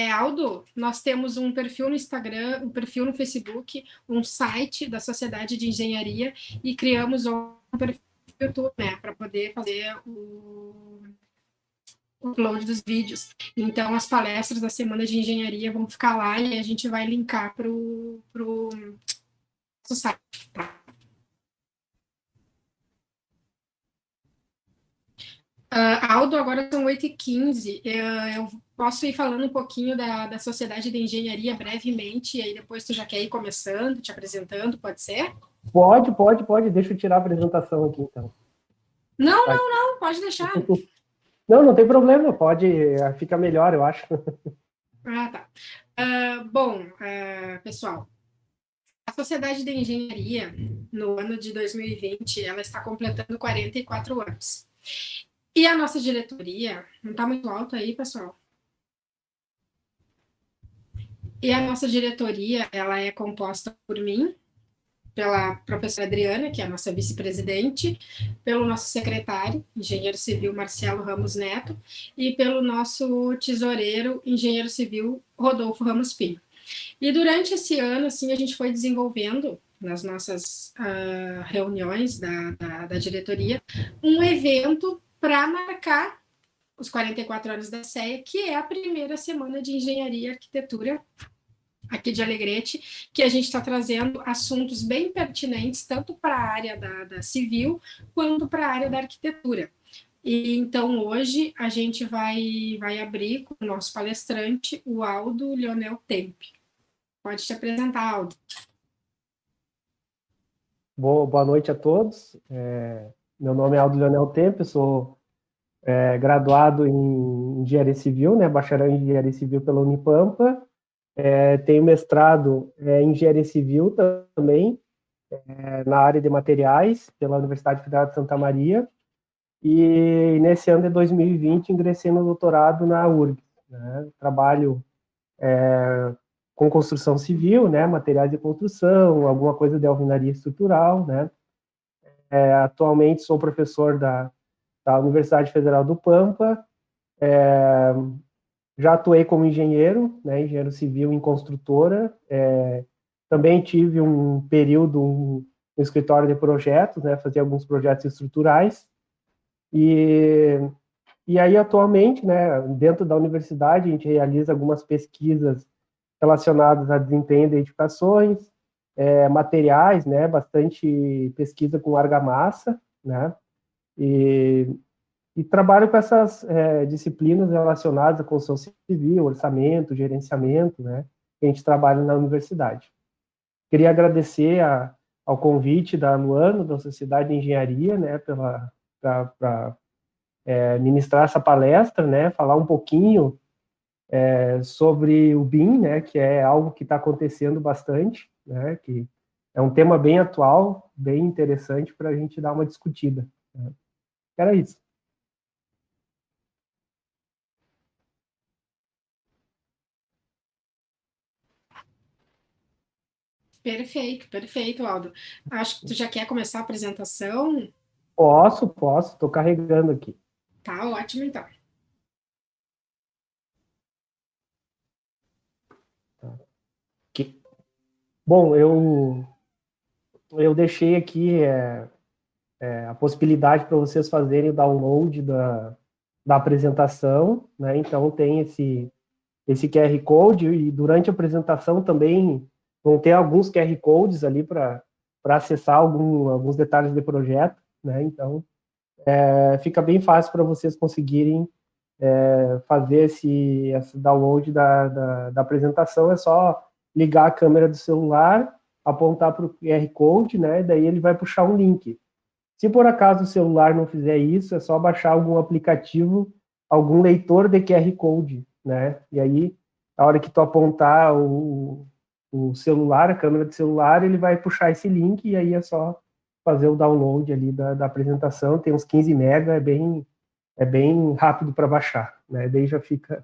Aldo, nós temos um perfil no Instagram, um perfil no Facebook, um site da Sociedade de Engenharia e criamos um perfil no YouTube, né, para poder fazer o upload dos vídeos. Então, as palestras da Semana de Engenharia vão ficar lá e a gente vai linkar para o site. Tá? Aldo, agora são 8h15. Eu posso ir falando um pouquinho da Sociedade de Engenharia brevemente, e aí depois tu já quer ir começando, te apresentando, pode ser? Pode. Deixa eu tirar a apresentação aqui, então. Não, pode deixar. Não tem problema, pode, fica melhor, eu acho. Tá. Pessoal, a Sociedade de Engenharia, no ano de 2020, ela está completando 44 anos. E a nossa diretoria, não está muito alto aí, pessoal? E a nossa diretoria, ela é composta por mim, pela professora Adriana, que é a nossa vice-presidente, pelo nosso secretário, engenheiro civil Marcelo Ramos Neto, e pelo nosso tesoureiro, engenheiro civil Rodolfo Ramos Pinho. E durante esse ano, assim, a gente foi desenvolvendo, nas nossas reuniões da diretoria, um evento para marcar os 44 anos da SEA, que é a primeira semana de engenharia e arquitetura aqui de Alegrete, que a gente está trazendo assuntos bem pertinentes, tanto para a área da civil, quanto para a área da arquitetura. E então hoje a gente vai abrir com o nosso palestrante, o Aldo Leonel Tempe. Pode te apresentar, Aldo. Boa noite a todos. Meu nome é Aldo Leonel Tempe, sou graduado em Engenharia Civil, né, bacharel em Engenharia Civil pela Unipampa. Tenho mestrado em Engenharia Civil também, na área de materiais, pela Universidade Federal de Santa Maria. E nesse ano de 2020 ingressei no doutorado na URGS. Né? Trabalho com construção civil, né, materiais de construção, alguma coisa de alvenaria estrutural, né. Atualmente sou professor da Universidade Federal do Pampa, já atuei como engenheiro, né, engenheiro civil em construtora, também tive um período no escritório de projetos, né, fazia alguns projetos estruturais, e aí atualmente, né, dentro da universidade, a gente realiza algumas pesquisas relacionadas a desempenho de edificações, materiais, né, bastante pesquisa com argamassa, né, e trabalho com essas disciplinas relacionadas à construção civil, orçamento, gerenciamento, né, que a gente trabalha na universidade. Queria agradecer ao convite da Luano, da Sociedade de Engenharia, né, para ministrar essa palestra, né, falar um pouquinho sobre o BIM, né, que é algo que está acontecendo bastante, né, que é um tema bem atual, bem interessante para a gente dar uma discutida. Né. Era isso. Perfeito, Aldo. Acho que tu já quer começar a apresentação. Posso, estou carregando aqui. Tá ótimo, então. Bom, eu deixei aqui a possibilidade para vocês fazerem o download da apresentação, né? Então tem esse QR Code e durante a apresentação também vão ter alguns QR Codes ali para acessar alguns detalhes do projeto, né? Então fica bem fácil para vocês conseguirem fazer esse download da apresentação. É só ligar a câmera do celular, apontar para o QR Code, né? Daí ele vai puxar um link. Se por acaso o celular não fizer isso, é só baixar algum aplicativo, algum leitor de QR Code, né? E aí, a hora que tu apontar o celular, a câmera do celular, ele vai puxar esse link e aí é só fazer o download ali da apresentação. Tem uns 15 MB, é bem rápido para baixar, né? Daí já fica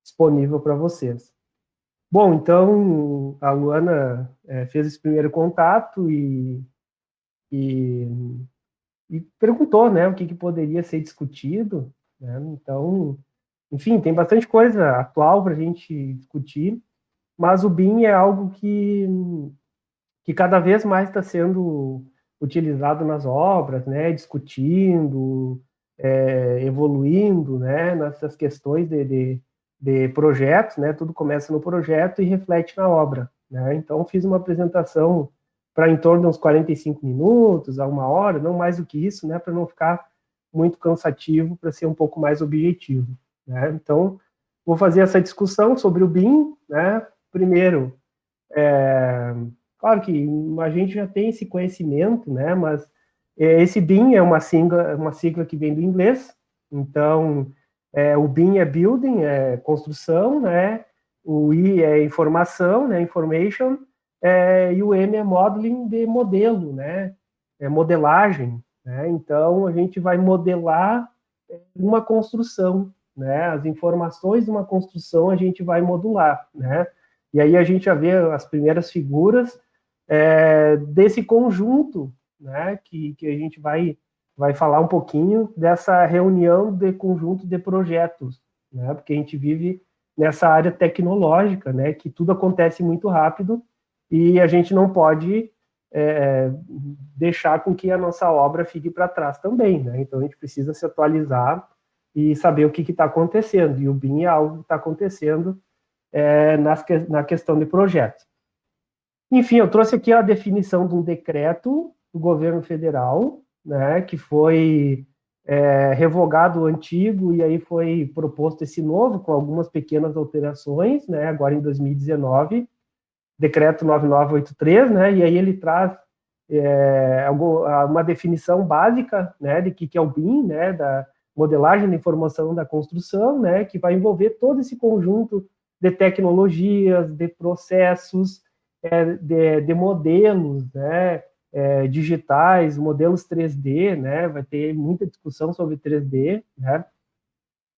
disponível para vocês. Bom, então a Luana fez esse primeiro contato e perguntou, né, o que poderia ser discutido, né? Então, enfim, tem bastante coisa atual para a gente discutir, mas o BIM é algo que cada vez mais está sendo utilizado nas obras, né, discutindo, evoluindo, né, nessas questões de projetos, né, tudo começa no projeto e reflete na obra, né, então fiz uma apresentação para em torno de uns 45 minutos, a 1 hora, não mais do que isso, né, para não ficar muito cansativo, para ser um pouco mais objetivo, né, então vou fazer essa discussão sobre o BIM, né, primeiro, claro que a gente já tem esse conhecimento, né? Mas esse BIM é uma sigla que vem do inglês. Então, o BIM é building, é construção, né? O I é informação, né? Information. E o M é modeling, de modelo, né? É modelagem, né? Então, a gente vai modelar uma construção, né? As informações de uma construção a gente vai modular, né? E aí a gente já vê as primeiras figuras desse conjunto, né, que a gente vai falar um pouquinho dessa reunião de conjunto de projetos, né, porque a gente vive nessa área tecnológica, né, que tudo acontece muito rápido e a gente não pode deixar com que a nossa obra fique para trás também, né, então a gente precisa se atualizar e saber o que está acontecendo, e o BIM é algo que está acontecendo na questão de projetos. Enfim, eu trouxe aqui a definição de um decreto do governo federal, né, que foi revogado o antigo e aí foi proposto esse novo, com algumas pequenas alterações, né, agora em 2019, decreto 9983, né, e aí ele traz uma definição básica, né, de que é o BIM, né, da modelagem de informação da construção, né, que vai envolver todo esse conjunto de tecnologias, de processos, de modelos, né, digitais, modelos 3D, né, vai ter muita discussão sobre 3D, né,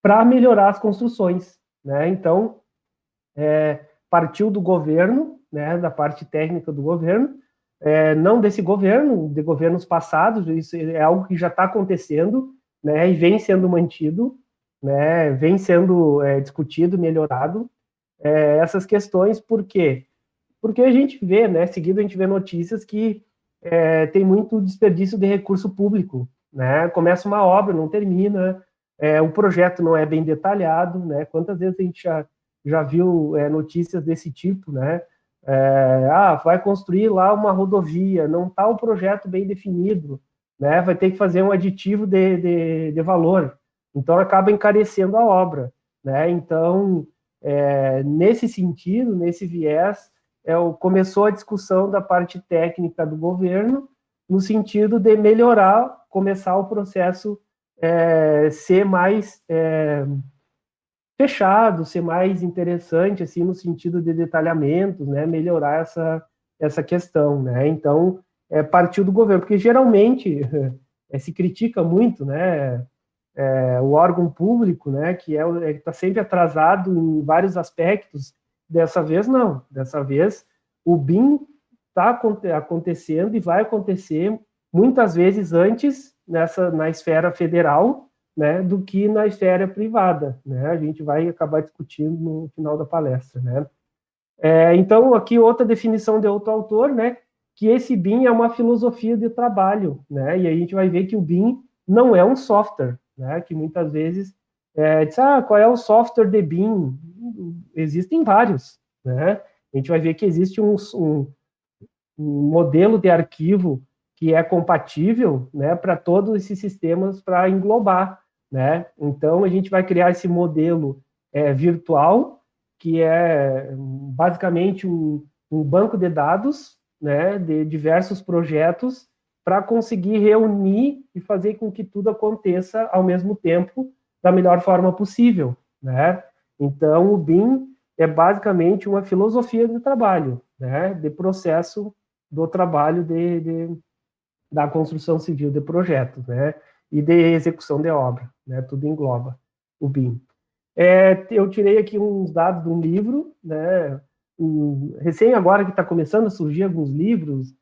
para melhorar as construções, né, então, partiu do governo, né, da parte técnica do governo, não desse governo, de governos passados, isso é algo que já está acontecendo, né, e vem sendo mantido, né, vem sendo discutido, melhorado, essas questões, por quê? Porque a gente vê, né, seguido a gente vê notícias que tem muito desperdício de recurso público, né, começa uma obra, não termina, o projeto não é bem detalhado, né, quantas vezes a gente já viu notícias desse tipo, né, vai construir lá uma rodovia, não está o projeto bem definido, né, vai ter que fazer um aditivo de valor, então acaba encarecendo a obra, né, então, nesse sentido, nesse viés, começou a discussão da parte técnica do governo, no sentido de melhorar, começar o processo ser mais fechado, ser mais interessante, assim, no sentido de detalhamentos, né, melhorar essa questão, né, então, partiu do governo, porque geralmente se critica muito, né, o órgão público, né, que está sempre atrasado em vários aspectos. Dessa vez, não. Dessa vez, o BIM está acontecendo e vai acontecer muitas vezes antes na esfera federal, né, do que na esfera privada, né? A gente vai acabar discutindo no final da palestra, né? Então, aqui outra definição de outro autor, né, que esse BIM é uma filosofia de trabalho, né? E a gente vai ver que o BIM não é um software, né? Que muitas vezes diz, qual é o software de BIM? Existem vários, né? A gente vai ver que existe um modelo de arquivo que é compatível, né, para todos esses sistemas para englobar, né? Então a gente vai criar esse modelo virtual, que é basicamente um banco de dados, né, de diversos projetos, para conseguir reunir e fazer com que tudo aconteça ao mesmo tempo, da melhor forma possível, né? Então, o BIM é basicamente uma filosofia de trabalho, né, de processo do trabalho da construção civil de projetos, né, e de execução de obra, né, tudo engloba o BIM. Eu tirei aqui uns dados de um livro, né, recém agora que está começando a surgir alguns livros,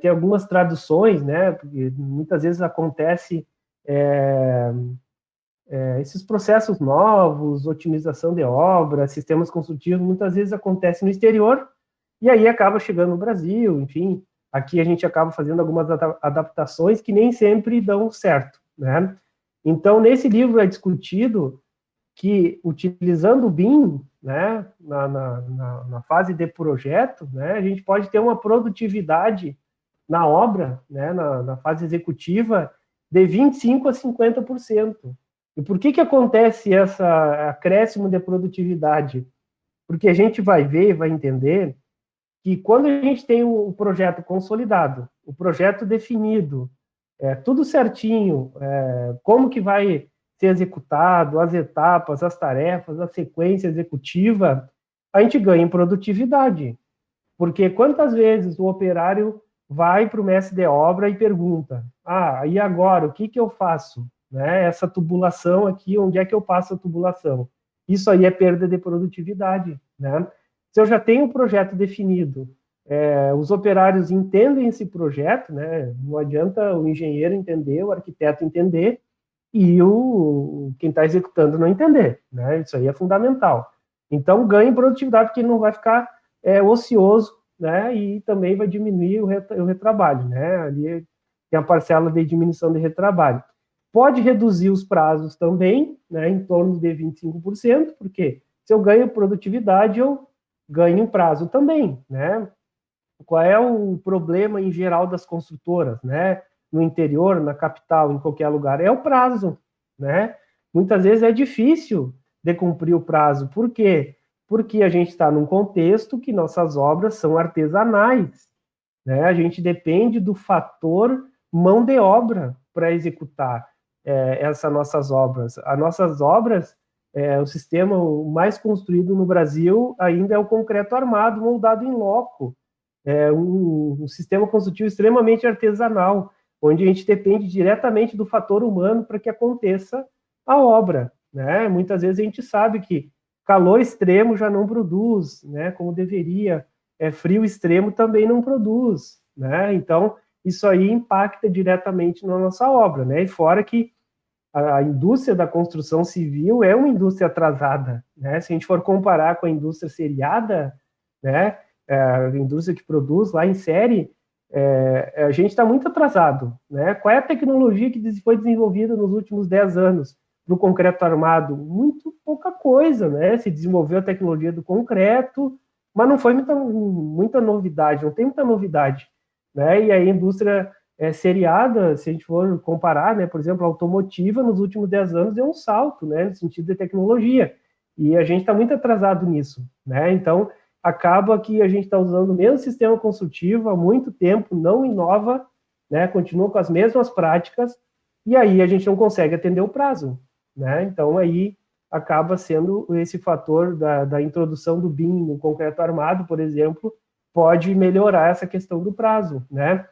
tem algumas traduções, né, porque muitas vezes acontece esses processos novos, otimização de obra, sistemas construtivos, muitas vezes acontecem no exterior, e aí acaba chegando no Brasil, enfim, aqui a gente acaba fazendo algumas adaptações que nem sempre dão certo, né? Então, nesse livro é discutido que, utilizando o BIM, né, na fase de projeto, né, a gente pode ter uma produtividade na obra, né, na fase executiva, de 25% a 50%. E por que acontece esse acréscimo de produtividade? Porque a gente vai ver, vai entender que quando a gente tem o projeto consolidado, o projeto definido, tudo certinho, como que vai ser executado, as etapas, as tarefas, a sequência executiva, a gente ganha em produtividade. Porque quantas vezes o operário vai para o mestre de obra e pergunta, e agora, o que eu faço? Né? Essa tubulação aqui, onde é que eu passo a tubulação? Isso aí é perda de produtividade, né? Se eu já tenho um projeto definido, os operários entendem esse projeto, né? Não adianta o engenheiro entender, o arquiteto entender, e quem está executando não entender, né? Isso aí é fundamental. Então, ganha em produtividade, porque ele não vai ficar ocioso, né? E também vai diminuir o retrabalho, né? Ali tem a parcela de diminuição de retrabalho. Pode reduzir os prazos também, né? Em torno de 25%, porque se eu ganho produtividade, eu ganho em prazo também, né? Qual é o problema em geral das construtoras, né? No interior, na capital, em qualquer lugar, é o prazo, né? Muitas vezes é difícil de cumprir o prazo. Por quê? Porque a gente está num contexto que nossas obras são artesanais, né? A gente depende do fator mão de obra para executar essas nossas obras. As nossas obras, o sistema mais construído no Brasil ainda é o concreto armado, moldado em loco. Um sistema construtivo extremamente artesanal, onde a gente depende diretamente do fator humano para que aconteça a obra, né? Muitas vezes a gente sabe que calor extremo já não produz, né, como deveria, frio extremo também não produz, né? Então, isso aí impacta diretamente na nossa obra, né? E fora que a indústria da construção civil é uma indústria atrasada, né? Se a gente for comparar com a indústria seriada, né, a indústria que produz lá em série, a gente está muito atrasado, né? Qual é a tecnologia que foi desenvolvida nos últimos 10 anos para o concreto armado? Muito pouca coisa, né? Se desenvolveu a tecnologia do concreto, mas não foi muita novidade, não tem muita novidade, né? E a indústria seriada, se a gente for comparar, né, por exemplo, a automotiva, nos últimos 10 anos deu um salto, né, no sentido de tecnologia, e a gente está muito atrasado nisso, né? Então, acaba que a gente está usando o mesmo sistema construtivo há muito tempo, não inova, né, continua com as mesmas práticas, e aí a gente não consegue atender o prazo, né? Então, aí acaba sendo esse fator da introdução do BIM no concreto armado, por exemplo, pode melhorar essa questão do prazo, né?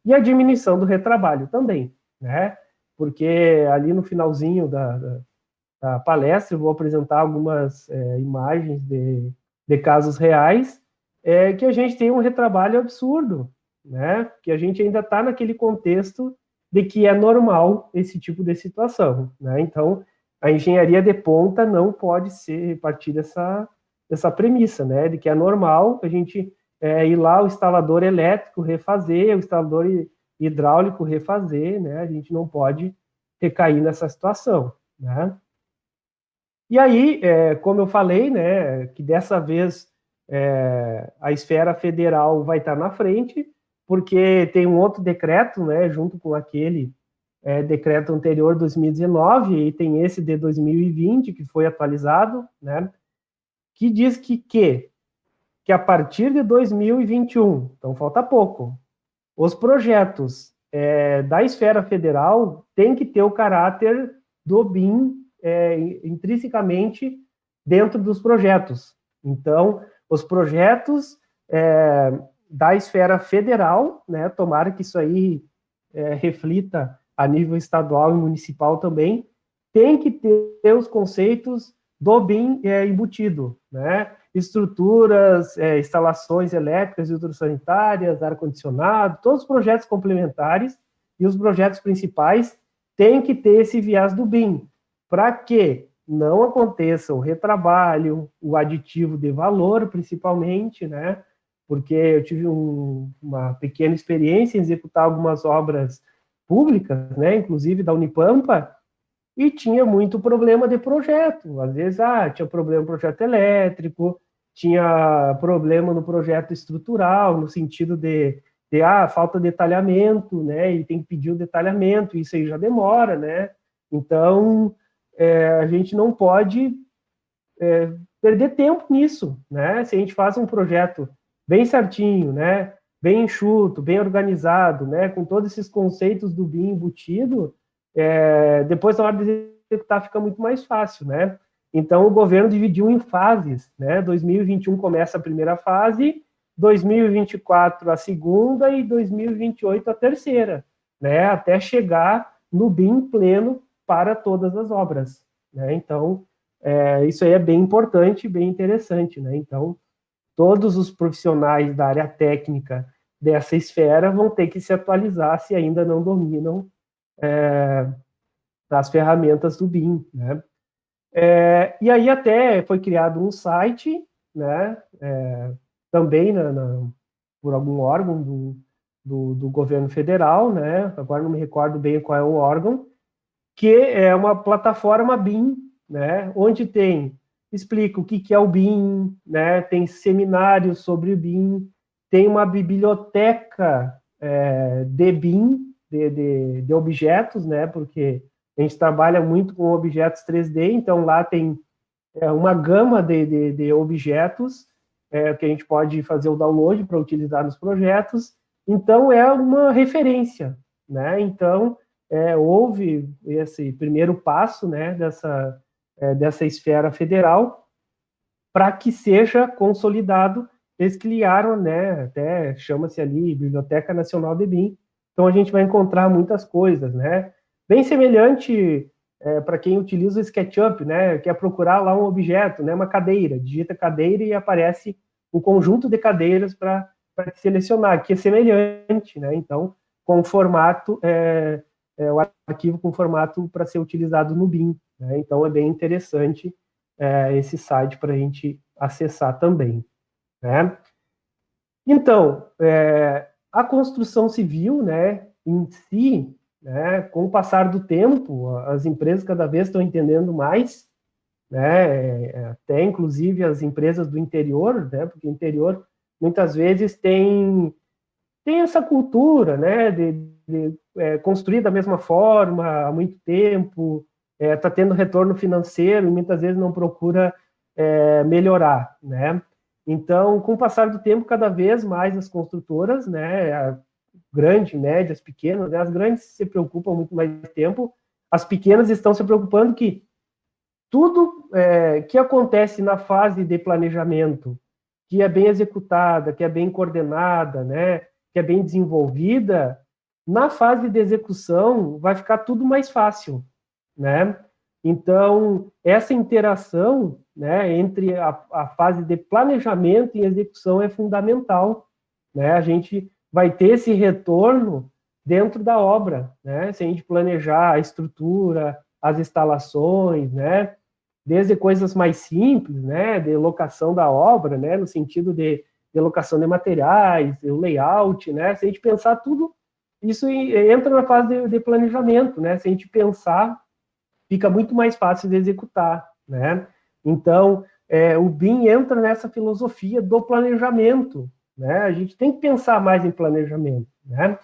E a diminuição do retrabalho também, né? Porque ali no finalzinho da palestra eu vou apresentar algumas imagens de casos reais que a gente tem um retrabalho absurdo, né? Que a gente ainda está naquele contexto de que é normal esse tipo de situação, né? Então, a engenharia de ponta não pode partir dessa premissa, né? De que é normal a gente ir lá o instalador elétrico refazer, o instalador hidráulico refazer, né? A gente não pode recair nessa situação, né? E aí, como eu falei, né, que dessa vez a esfera federal vai estar na frente, porque tem um outro decreto, né, junto com aquele decreto anterior, 2019, e tem esse de 2020, que foi atualizado, né, que diz que a partir de 2021, então falta pouco, os projetos da esfera federal têm que ter o caráter do BIM intrinsecamente dentro dos projetos. Então, os projetos da esfera federal, né, tomara que isso aí reflita a nível estadual e municipal também, tem que ter os conceitos do BIM embutido, né? Estruturas, instalações elétricas e hidrossanitárias, ar-condicionado, todos os projetos complementares e os projetos principais têm que ter esse viés do BIM, para que não aconteça o retrabalho, o aditivo de valor, principalmente, né? Porque eu tive uma pequena experiência em executar algumas obras públicas, né? Inclusive da Unipampa, e tinha muito problema de projeto. Às vezes, tinha problema no projeto elétrico, tinha problema no projeto estrutural, no sentido de falta de detalhamento, né? E tem que pedir o detalhamento, isso aí já demora, né? Então, a gente não pode perder tempo nisso, né? Se a gente faz um projeto bem certinho, né? Bem enxuto, bem organizado, né? Com todos esses conceitos do BIM embutido, depois na hora de executar fica muito mais fácil, né? Então o governo dividiu em fases, né? 2021 começa a primeira fase, 2024 a segunda e 2028 a terceira, né? Até chegar no BIM pleno para todas as obras, né? Então isso aí é bem importante, bem interessante, né? Então todos os profissionais da área técnica dessa esfera vão ter que se atualizar se ainda não dominam as ferramentas do BIM, né? E aí até foi criado um site, né? Também por algum órgão do governo federal, né? Agora não me recordo bem qual é o órgão, que é uma plataforma BIM, né? Onde explica o que é o BIM, né? Tem seminários sobre o BIM, tem uma biblioteca de BIM, de objetos, né? Porque a gente trabalha muito com objetos 3D, então lá tem uma gama de objetos que a gente pode fazer o download para utilizar nos projetos. Então, é uma referência, né? Então, houve esse primeiro passo, né, dessa esfera federal para que seja consolidado. Eles criaram, né, até chama-se ali Biblioteca Nacional de BIM. Então, a gente vai encontrar muitas coisas, né? Bem semelhante para quem utiliza o SketchUp, né, quer procurar lá um objeto, né, uma cadeira, digita cadeira e aparece um conjunto de cadeiras para selecionar, que é semelhante, né? Então, com formato, o arquivo com formato para ser utilizado no BIM, né? Então, é bem interessante esse site para a gente acessar também, né? Então, a construção civil, né, em si, né, com o passar do tempo, as empresas cada vez estão entendendo mais, né, até inclusive as empresas do interior, né, porque o interior muitas vezes tem essa cultura, né, de construir da mesma forma há muito tempo, está tendo retorno financeiro e muitas vezes não procura melhorar, né? Então, com o passar do tempo, cada vez mais as construtoras, né, grandes, médias, pequenas, né, as grandes se preocupam muito mais tempo, as pequenas estão se preocupando que tudo que acontece na fase de planejamento, que é bem executada, que é bem coordenada, né, que é bem desenvolvida, na fase de execução vai ficar tudo mais fácil, né? Então, essa interação, né, entre a fase de planejamento e execução é fundamental, né? A gente vai ter esse retorno dentro da obra, né? Se a gente planejar a estrutura, as instalações, né? Desde coisas mais simples, né? De locação da obra, né? No sentido de locação de materiais, o layout, né? Se a gente pensar tudo, isso entra na fase de planejamento, né? Se a gente pensar, fica muito mais fácil de executar, né? Então, o BIM entra nessa filosofia do planejamento, né? A gente tem que pensar mais em planejamento, né?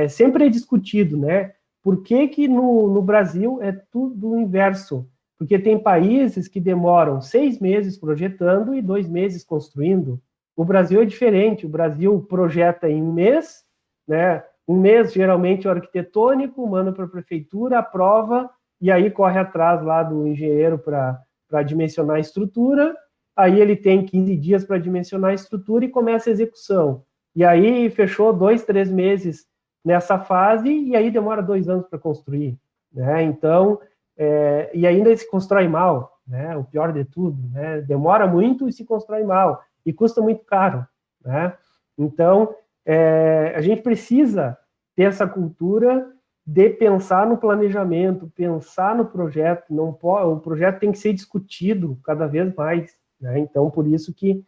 Sempre é discutido, né? Por que no Brasil é tudo o inverso? Porque tem países que demoram 6 meses projetando e 2 meses construindo. O Brasil é diferente, o Brasil projeta em 1 mês, né? 1 mês, geralmente, é arquitetônico, manda para a prefeitura, aprova, e aí corre atrás lá do engenheiro para dimensionar a estrutura, aí ele tem 15 dias para dimensionar a estrutura e começa a execução. E aí fechou 2, 3 meses nessa fase, e aí demora 2 anos para construir, né? Então, e ainda se constrói mal, né? O pior de tudo, né? Demora muito e se constrói mal, e custa muito caro, né? Então, a gente precisa ter essa cultura de pensar no planejamento, pensar no projeto. Não pode, o projeto tem que ser discutido cada vez mais, né? Então, por isso que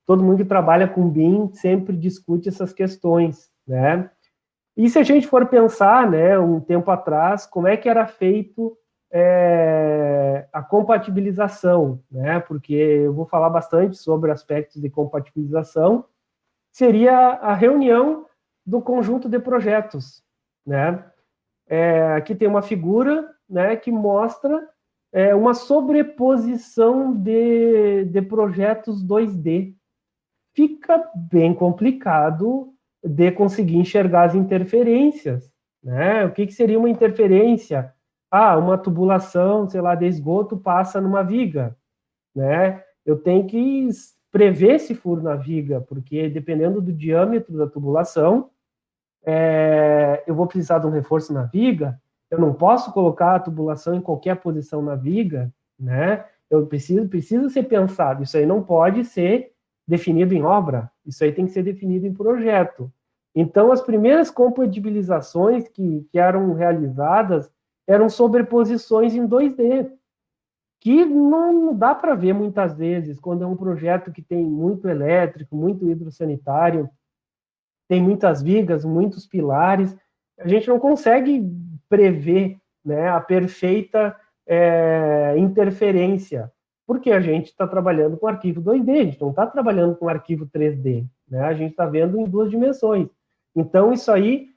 todo mundo que trabalha com BIM sempre discute essas questões, né? E se a gente for pensar, né, um tempo atrás, como é que era feito a compatibilização, né? Porque eu vou falar bastante sobre aspectos de compatibilização. Seria a reunião do conjunto de projetos, né? Aqui tem uma figura, né, que mostra uma sobreposição de projetos 2D. Fica bem complicado de conseguir enxergar as interferências, né? O que seria uma interferência? Uma tubulação, sei lá, de esgoto passa numa viga, né? Eu tenho que prever esse furo na viga, porque dependendo do diâmetro da tubulação, eu vou precisar de um reforço na viga, eu não posso colocar a tubulação em qualquer posição na viga, né? Eu preciso ser pensado, isso aí não pode ser definido em obra, isso aí tem que ser definido em projeto. Então, as primeiras compatibilizações que eram realizadas eram sobreposições em 2D, que não dá para ver muitas vezes, quando é um projeto que tem muito elétrico, muito hidrossanitário, tem muitas vigas, muitos pilares, a gente não consegue prever, né, a perfeita interferência, porque a gente está trabalhando com arquivo 2D, a gente não está trabalhando com arquivo 3D, né, a gente está vendo em 2 dimensões. Então, isso aí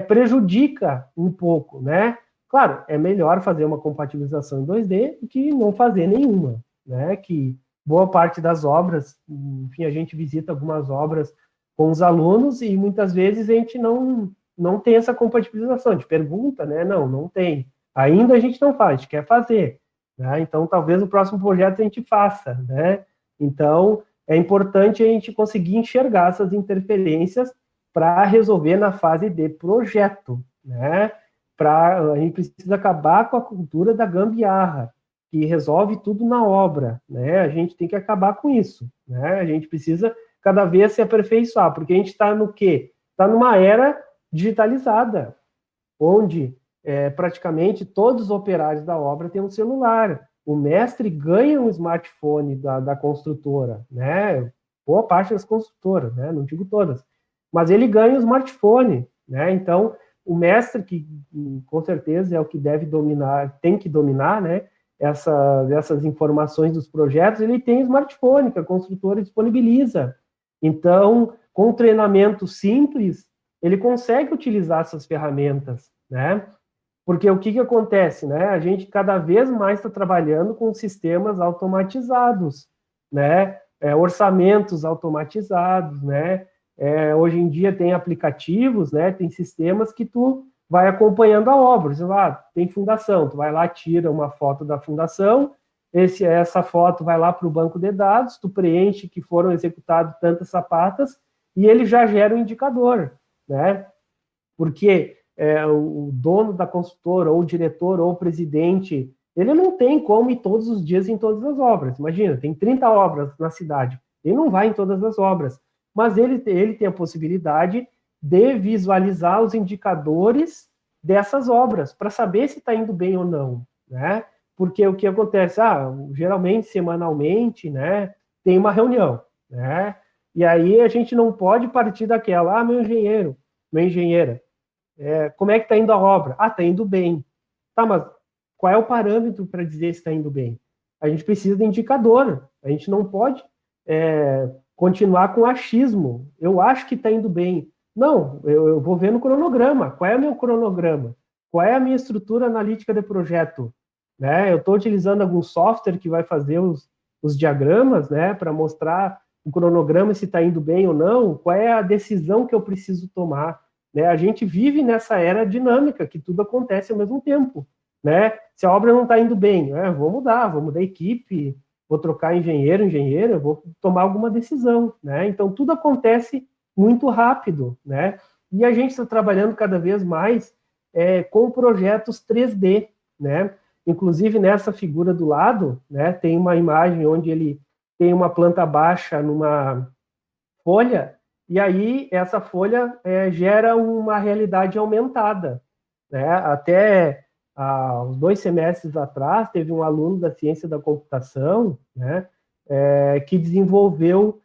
prejudica um pouco, né? Claro, é melhor fazer uma compatibilização em 2D do que não fazer nenhuma, né? Que boa parte das obras, enfim, a gente visita algumas obras com os alunos e muitas vezes a gente não tem essa compatibilização. A gente pergunta, né? Não tem. Ainda a gente não faz, a gente quer fazer, né? Então, talvez no próximo projeto a gente faça, né? Então, é importante a gente conseguir enxergar essas interferências para resolver na fase de projeto, né? A gente precisa acabar com a cultura da gambiarra, que resolve tudo na obra, né? A gente tem que acabar com isso, né? A gente precisa cada vez se aperfeiçoar, porque a gente está no quê? Está numa era digitalizada, onde praticamente todos os operários da obra têm um celular. O mestre ganha um smartphone da construtora, né? Boa parte das construtoras, né? Não digo todas, mas ele ganha um smartphone, né? Então, o mestre, que com certeza é o que deve dominar, tem que dominar, né? Essas informações dos projetos, ele tem smartphone que a construtora disponibiliza. Então, com treinamento simples, ele consegue utilizar essas ferramentas, né? Porque o que acontece, né? A gente cada vez mais está trabalhando com sistemas automatizados, né? Orçamentos automatizados, né? Hoje em dia tem aplicativos, né? Tem sistemas que tu vai acompanhando a obra. Você vai, tem fundação, tu vai lá, tira uma foto da fundação, essa foto vai lá para o banco de dados, tu preenche que foram executadas tantas sapatas e ele já gera um indicador, né? Porque o dono da construtora, ou o diretor, ou o presidente, ele não tem como ir todos os dias em todas as obras. Imagina, tem 30 obras na cidade, ele não vai em todas as obras, mas ele tem a possibilidade de visualizar os indicadores dessas obras, para saber se está indo bem ou não, né? Porque o que acontece? Geralmente, semanalmente, né, tem uma reunião, né? E aí a gente não pode partir daquela, meu engenheiro, minha engenheira, como é que está indo a obra? Está indo bem. Tá, mas qual é o parâmetro para dizer se está indo bem? A gente precisa de indicador. A gente não pode continuar com achismo. Eu acho que está indo bem. Não, eu vou ver no cronograma. Qual é o meu cronograma? Qual é a minha estrutura analítica de projeto? Né? Eu estou utilizando algum software que vai fazer os diagramas, né, para mostrar o cronograma se está indo bem ou não? Qual é a decisão que eu preciso tomar? Né? A gente vive nessa era dinâmica, que tudo acontece ao mesmo tempo. Né? Se a obra não está indo bem, vou mudar a equipe, vou trocar engenheira, vou tomar alguma decisão. Né? Então, tudo acontece muito rápido. Né? E a gente está trabalhando cada vez mais com projetos 3D. Né? Inclusive, nessa figura do lado, né, tem uma imagem onde ele tem uma planta baixa numa folha, e aí essa folha gera uma realidade aumentada, né? Até uns 2 semestres atrás, teve um aluno da ciência da computação, né, que desenvolveu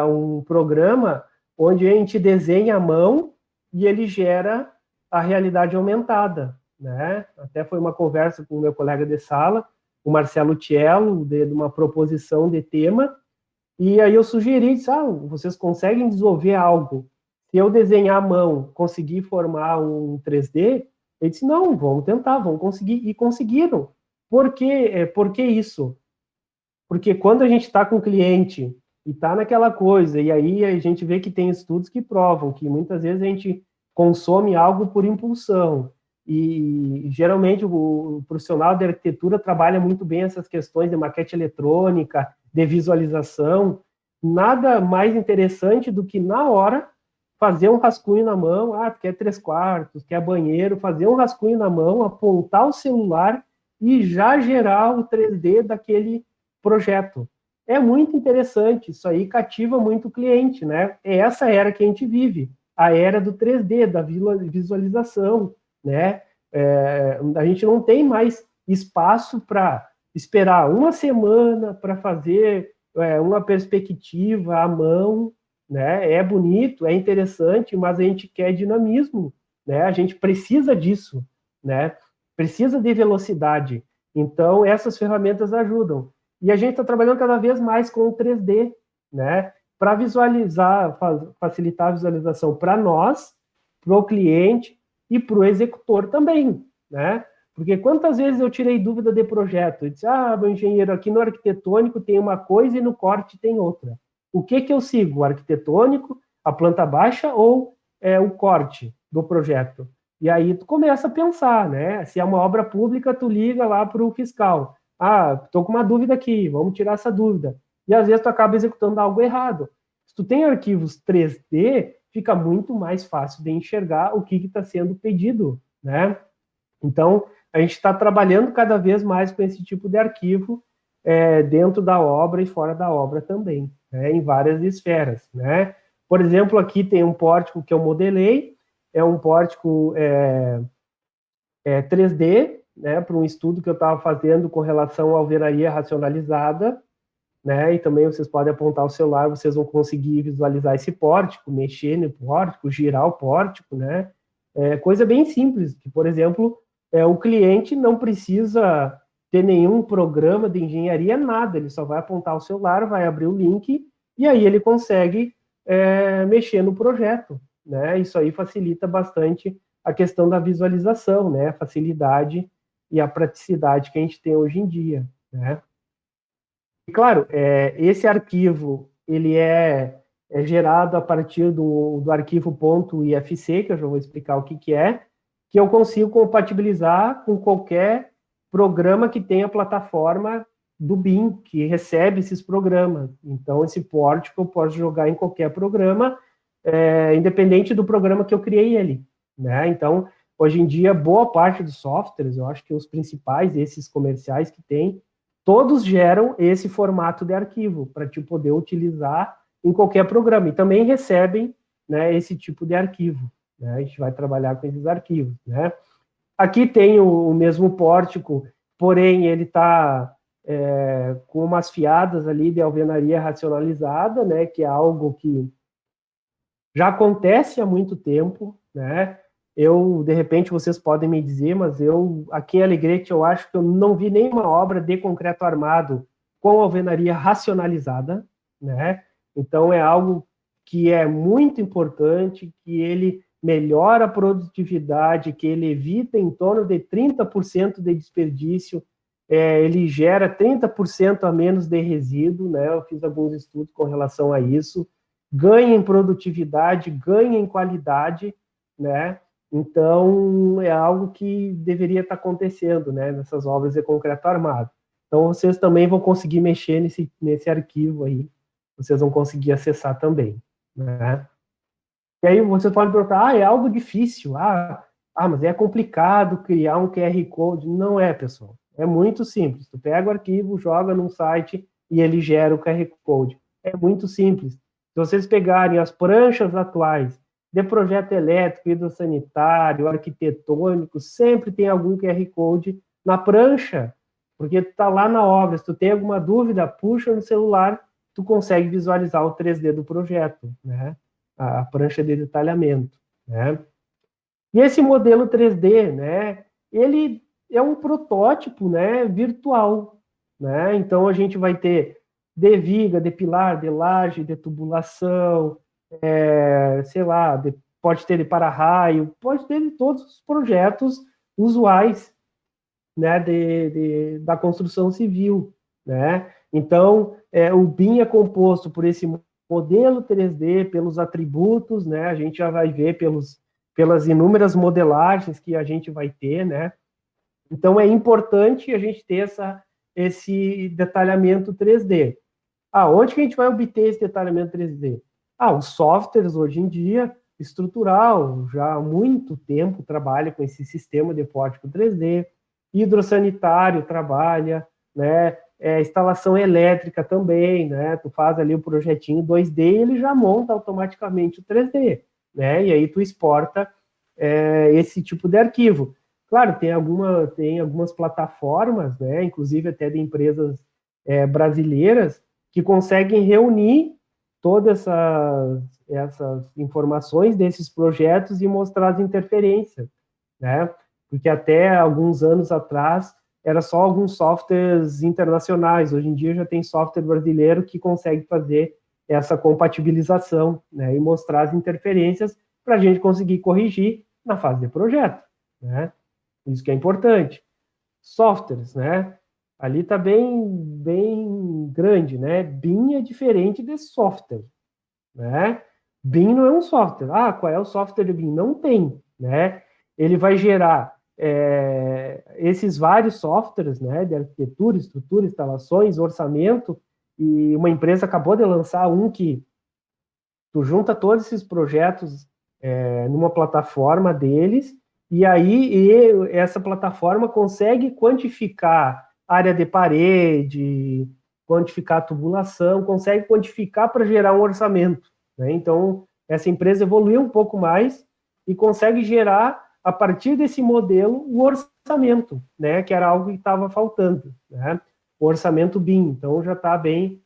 um programa onde a gente desenha à mão e ele gera a realidade aumentada, né? Até foi uma conversa com o meu colega de sala, o Marcelo Tiello, de uma proposição de tema, e aí eu sugeri, disse, vocês conseguem desenvolver algo, se eu desenhar à mão, conseguir formar um 3D? Ele disse, não, vamos tentar, vamos conseguir, e conseguiram. Por que isso? Porque quando a gente está com o cliente e está naquela coisa, e aí a gente vê que tem estudos que provam que muitas vezes a gente consome algo por impulsão, e geralmente o profissional de arquitetura trabalha muito bem essas questões de maquete eletrônica, de visualização, nada mais interessante do que na hora fazer um rascunho na mão, quer 3/4, quer banheiro, fazer um rascunho na mão, apontar o celular e já gerar o 3D daquele projeto. É muito interessante, isso aí cativa muito o cliente, né? É essa era que a gente vive, a era do 3D, da visualização, né? A gente não tem mais espaço para esperar uma semana para fazer uma perspectiva à mão, né? É bonito, é interessante, mas a gente quer dinamismo, né? A gente precisa disso, né? Precisa de velocidade. Então, essas ferramentas ajudam. E a gente está trabalhando cada vez mais com o 3D, né? Para visualizar, facilitar a visualização para nós, para o cliente e para o executor também, né? Porque quantas vezes eu tirei dúvida de projeto? Eu disse, meu engenheiro, aqui no arquitetônico tem uma coisa e no corte tem outra. O que eu sigo? O arquitetônico, a planta baixa ou o corte do projeto? E aí tu começa a pensar, né? Se é uma obra pública, tu liga lá para o fiscal. Estou com uma dúvida aqui, vamos tirar essa dúvida. E às vezes tu acaba executando algo errado. Se tu tem arquivos 3D, fica muito mais fácil de enxergar o que está sendo pedido, né? Então, a gente está trabalhando cada vez mais com esse tipo de arquivo dentro da obra e fora da obra também, né? Em várias esferas, né? Por exemplo, aqui tem um pórtico que eu modelei, é um pórtico 3D, né, para um estudo que eu estava fazendo com relação à alvenaria racionalizada, né, e também vocês podem apontar o celular, vocês vão conseguir visualizar esse pórtico, mexer no pórtico, girar o pórtico, né, coisa bem simples, que, por exemplo, o cliente não precisa ter nenhum programa de engenharia, nada, ele só vai apontar o celular, vai abrir o link, e aí ele consegue mexer no projeto, né, isso aí facilita bastante a questão da visualização, né, a facilidade e a praticidade que a gente tem hoje em dia, né. E, claro, esse arquivo, ele é gerado a partir do arquivo .ifc, que eu já vou explicar o que é, que eu consigo compatibilizar com qualquer programa que tenha plataforma do BIM, que recebe esses programas. Então, esse pórtico eu posso jogar em qualquer programa, independente do programa que eu criei ele, né? Então, hoje em dia, boa parte dos softwares, eu acho que os principais, esses comerciais que tem, todos geram esse formato de arquivo para te poder utilizar em qualquer programa. E também recebem, né, esse tipo de arquivo, né? A gente vai trabalhar com esses arquivos, né? Aqui tem o mesmo pórtico, porém ele está com umas fiadas ali de alvenaria racionalizada, né? Que é algo que já acontece há muito tempo, né? De repente, vocês podem me dizer, mas aqui em Alegrete, eu acho que eu não vi nenhuma obra de concreto armado com alvenaria racionalizada, né? Então, é algo que é muito importante, que ele melhora a produtividade, que ele evita em torno de 30% de desperdício, ele gera 30% a menos de resíduo, né? Eu fiz alguns estudos com relação a isso, ganha em produtividade, ganha em qualidade, né? Então, é algo que deveria estar acontecendo, né, nessas obras de concreto armado. Então, vocês também vão conseguir mexer nesse arquivo aí, vocês vão conseguir acessar também, né? E aí, você pode perguntar, é algo difícil, mas é complicado criar um QR Code. Não é, pessoal, é muito simples. Tu pega o arquivo, joga num site e ele gera o QR Code. É muito simples. Se vocês pegarem as pranchas atuais de projeto elétrico, hidrossanitário, arquitetônico, sempre tem algum QR Code na prancha, porque tu está lá na obra. Se tu tem alguma dúvida, puxa no celular, tu consegue visualizar o 3D do projeto, né? A prancha de detalhamento, né? E esse modelo 3D, né? Ele é um protótipo, né? Virtual, né? Então a gente vai ter de viga, de pilar, de laje, de tubulação, sei lá, pode ter de para-raio, pode ter de todos os projetos usuais, né, da construção civil, né? Então, o BIM é composto por esse modelo 3D, pelos atributos, né? A gente já vai ver pelas inúmeras modelagens que a gente vai ter, né? Então, é importante a gente ter esse detalhamento 3D. Onde que a gente vai obter esse detalhamento 3D? Os softwares, hoje em dia, estrutural, já há muito tempo trabalha com esse sistema de pórtico 3D, hidrossanitário trabalha, né? Instalação elétrica também, né? Tu faz ali o projetinho 2D e ele já monta automaticamente o 3D, né? E aí tu exporta esse tipo de arquivo. Claro, tem algumas plataformas, né? Inclusive até de empresas brasileiras, que conseguem reunir todas essas informações desses projetos e mostrar as interferências, né? Porque até alguns anos atrás era só alguns softwares internacionais. Hoje em dia já tem software brasileiro que consegue fazer essa compatibilização, né? E mostrar as interferências para a gente conseguir corrigir na fase de projeto, né? Isso que é importante. Softwares, né? Ali está bem grande, né? BIM é diferente de software, né? BIM não é um software. Qual é o software de BIM? Não tem, né? Ele vai gerar esses vários softwares, né? De arquitetura, estrutura, instalações, orçamento, e uma empresa acabou de lançar um que tu junta todos esses projetos numa plataforma deles, e aí essa plataforma consegue quantificar área de parede, quantificar tubulação, consegue quantificar para gerar um orçamento, né? Então, essa empresa evoluiu um pouco mais e consegue gerar, a partir desse modelo, o orçamento, né? Que era algo que estava faltando, né? O orçamento BIM. Então, já está bem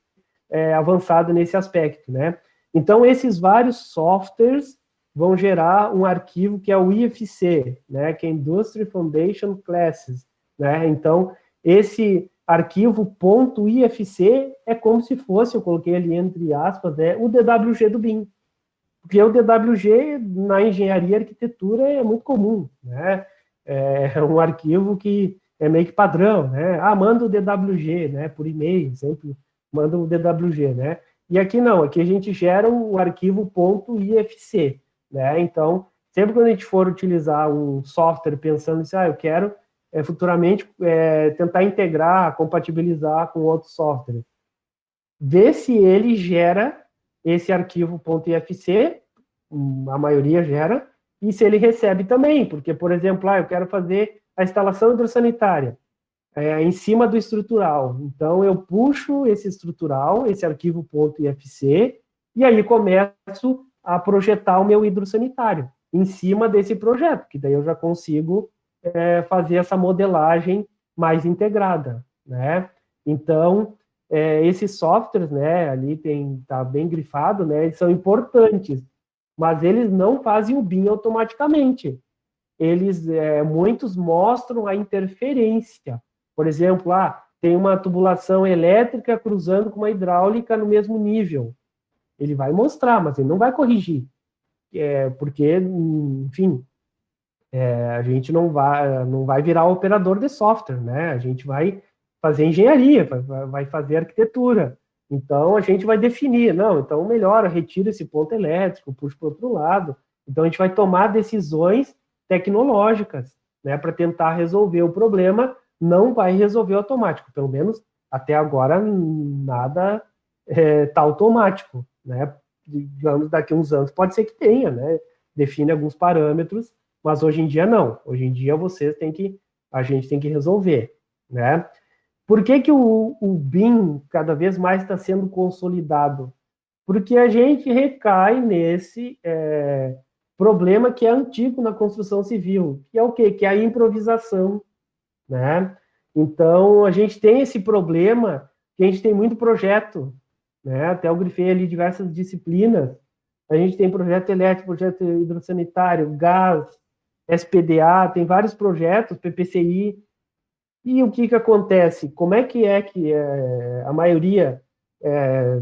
avançado nesse aspecto, né? Então, esses vários softwares vão gerar um arquivo que é o IFC, né? Que é Industry Foundation Classes, né? Então, esse arquivo .ifc é como se fosse, eu coloquei ali entre aspas, né, o DWG do BIM. Porque o DWG, na engenharia e arquitetura, é muito comum, né? É um arquivo que é meio que padrão, né? Manda o DWG, né? Por e-mail, sempre manda o DWG, né? E aqui não, aqui a gente gera o arquivo .ifc, né? Então, sempre quando a gente for utilizar um software pensando assim, eu quero futuramente tentar integrar, compatibilizar com outro software, ver se ele gera esse arquivo .ifc, a maioria gera, e se ele recebe também, porque, por exemplo, eu quero fazer a instalação hidrossanitária em cima do estrutural. Então, eu puxo esse estrutural, esse arquivo .ifc, e aí começo a projetar o meu hidrossanitário em cima desse projeto, que daí eu já consigo fazer essa modelagem mais integrada, né? Então, esses softwares, né, ali tá bem grifado, né, eles são importantes, mas eles não fazem o BIM automaticamente. Muitos mostram a interferência. Por exemplo, tem uma tubulação elétrica cruzando com uma hidráulica no mesmo nível. Ele vai mostrar, mas ele não vai corrigir. Porque, enfim, a gente não vai virar operador de software, né? A gente vai fazer engenharia, vai fazer arquitetura. Então, a gente vai definir, não, então melhora, retira esse ponto elétrico, puxa para o outro lado. Então, a gente vai tomar decisões tecnológicas, né, para tentar resolver o problema, não vai resolver automático, pelo menos até agora nada está automático, né? Digamos, daqui a uns anos pode ser que tenha, né? Define alguns parâmetros, mas hoje em dia não. Hoje em dia a gente tem que resolver, né? Por que o BIM cada vez mais está sendo consolidado? Porque a gente recai nesse problema que é antigo na construção civil, que é o quê? Que é a improvisação, né? Então, a gente tem esse problema, que a gente tem muito projeto, né? Até eu grifei ali diversas disciplinas. A gente tem projeto elétrico, projeto hidrossanitário, gás, SPDA, tem vários projetos, PPCI. E o que acontece? Como é que a maioria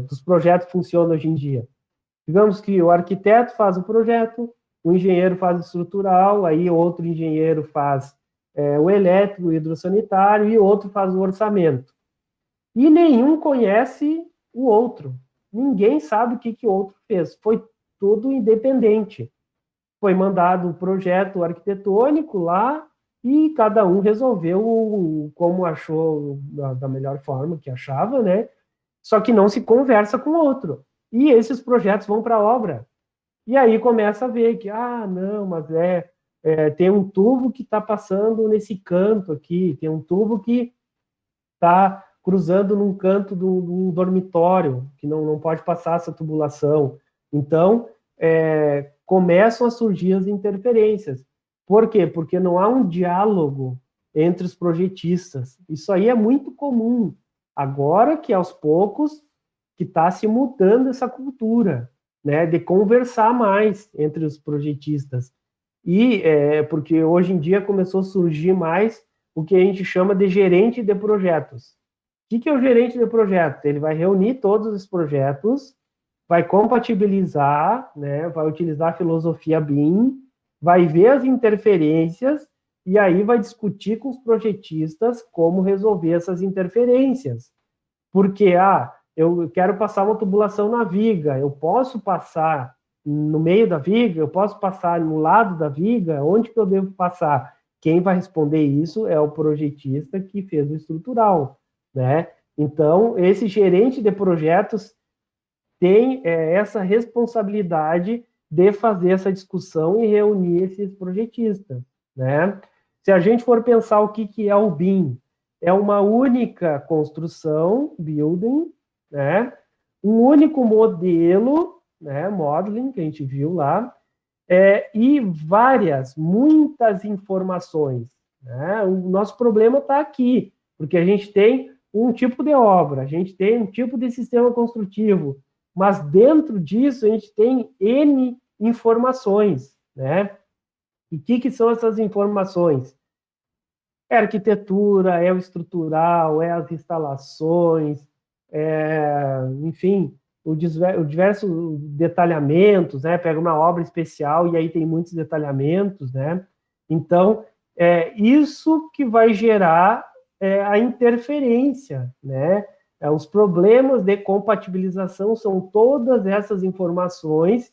dos projetos funciona hoje em dia? Digamos que o arquiteto faz o projeto, o engenheiro faz o estrutural, aí outro engenheiro faz o elétrico, o hidrossanitário, e outro faz o orçamento. E nenhum conhece o outro. Ninguém sabe o que o outro fez. Foi tudo independente. Foi mandado o projeto arquitetônico lá e cada um resolveu como achou da melhor forma que achava, né? Só que não se conversa com o outro. E esses projetos vão para a obra. E aí começa a ver que, não, mas tem um tubo que está passando nesse canto aqui, tem um tubo que está cruzando num canto de um dormitório, que não pode passar essa tubulação. Então, começam a surgir as interferências. Por quê? Porque não há um diálogo entre os projetistas. Isso aí é muito comum. Agora que, aos poucos, que está se mudando essa cultura, né, de conversar mais entre os projetistas. E porque hoje em dia começou a surgir mais o que a gente chama de gerente de projetos. O que é o gerente de projeto? Ele vai reunir todos os projetos, vai compatibilizar, né, vai utilizar a filosofia BIM, vai ver as interferências e aí vai discutir com os projetistas como resolver essas interferências. Porque, eu quero passar uma tubulação na viga, eu posso passar no meio da viga, eu posso passar no lado da viga, onde que eu devo passar? Quem vai responder isso é o projetista que fez o estrutural, né? Então, esse gerente de projetos tem essa responsabilidade de fazer essa discussão e reunir esses projetistas, né? Se a gente for pensar o que é o BIM, é uma única construção, building, né? Um único modelo, né? Modeling, que a gente viu lá, e muitas informações, né? O nosso problema está aqui, porque a gente tem um tipo de obra, a gente tem um tipo de sistema construtivo, mas dentro disso a gente tem N informações, né? E o que são essas informações? É a arquitetura, é o estrutural, é as instalações, enfim, o diversos detalhamentos, né? Pega uma obra especial e aí tem muitos detalhamentos, né? Então, isso que vai gerar a interferência, né? Os problemas de compatibilização são todas essas informações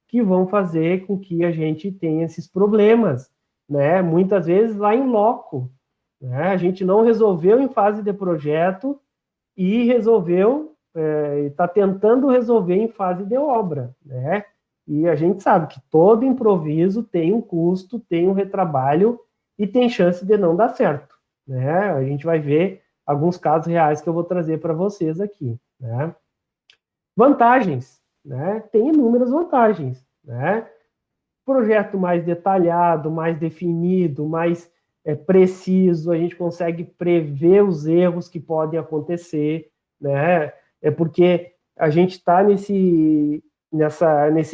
que vão fazer com que a gente tenha esses problemas, né? Muitas vezes lá em loco, né? A gente não resolveu em fase de projeto e resolveu, está tentando resolver em fase de obra, né? E a gente sabe que todo improviso tem um custo, tem um retrabalho e tem chance de não dar certo, né? A gente vai ver alguns casos reais que eu vou trazer para vocês aqui, né? Vantagens, né? Tem inúmeras vantagens, né? Projeto mais detalhado, mais definido, mais preciso, a gente consegue prever os erros que podem acontecer, né? É porque a gente está nesse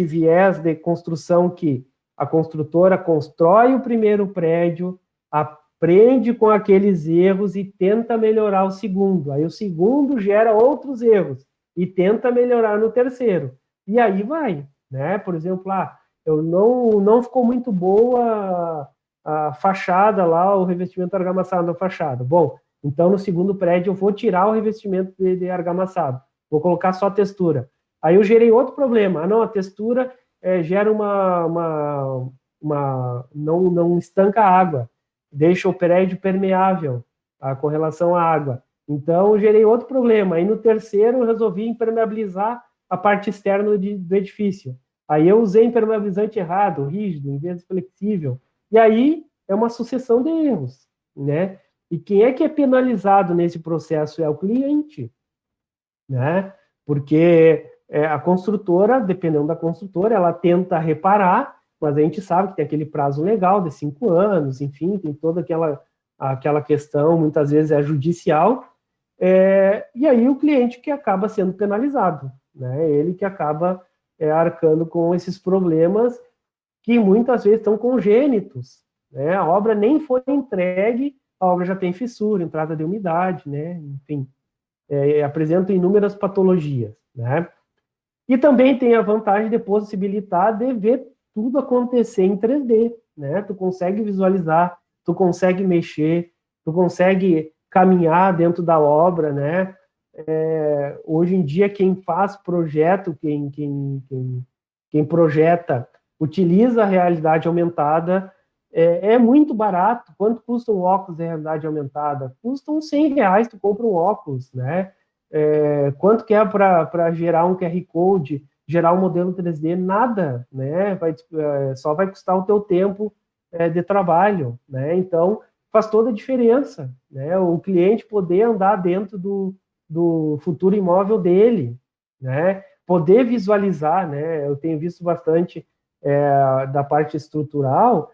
viés de construção que a construtora constrói o primeiro prédio, aprende com aqueles erros e tenta melhorar o segundo. Aí o segundo gera outros erros e tenta melhorar no terceiro. E aí vai, né? Por exemplo, eu não ficou muito boa a fachada lá, o revestimento argamassado na fachada. Bom, então no segundo prédio eu vou tirar o revestimento de argamassado, vou colocar só textura. Aí eu gerei outro problema. Não, a textura gera não estanca a água, deixa o prédio permeável com relação à água. Então eu gerei outro problema. Aí no terceiro eu resolvi impermeabilizar a parte externa do edifício. Aí eu usei impermeabilizante errado, rígido, em vez de flexível. E aí é uma sucessão de erros, né? E quem é que é penalizado nesse processo é o cliente, né? Porque a construtora, dependendo da construtora, ela tenta reparar, mas a gente sabe que tem aquele prazo legal de 5 anos, enfim, tem toda aquela questão, muitas vezes é judicial, e aí o cliente que acaba sendo penalizado, né? Ele que acaba arcando com esses problemas que muitas vezes estão congênitos, né? A obra nem foi entregue, a obra já tem fissura, entrada de umidade, né? Enfim, apresenta inúmeras patologias, né? E também tem a vantagem de possibilitar de ver tudo acontecer em 3D, né? Tu consegue visualizar, tu consegue mexer, tu consegue caminhar dentro da obra, né? Hoje em dia, quem faz projeto, quem projeta, utiliza a realidade aumentada, é muito barato. Quanto custa um óculos de realidade aumentada? Custa uns R$100, tu compra um óculos, né? Quanto que é para gerar um QR Code, gerar um modelo 3D? Nada, né? Só vai custar o teu tempo de trabalho, né? Então, faz toda a diferença, né? O cliente poder andar dentro do futuro imóvel dele, né? Poder visualizar, né? Eu tenho visto bastante da parte estrutural,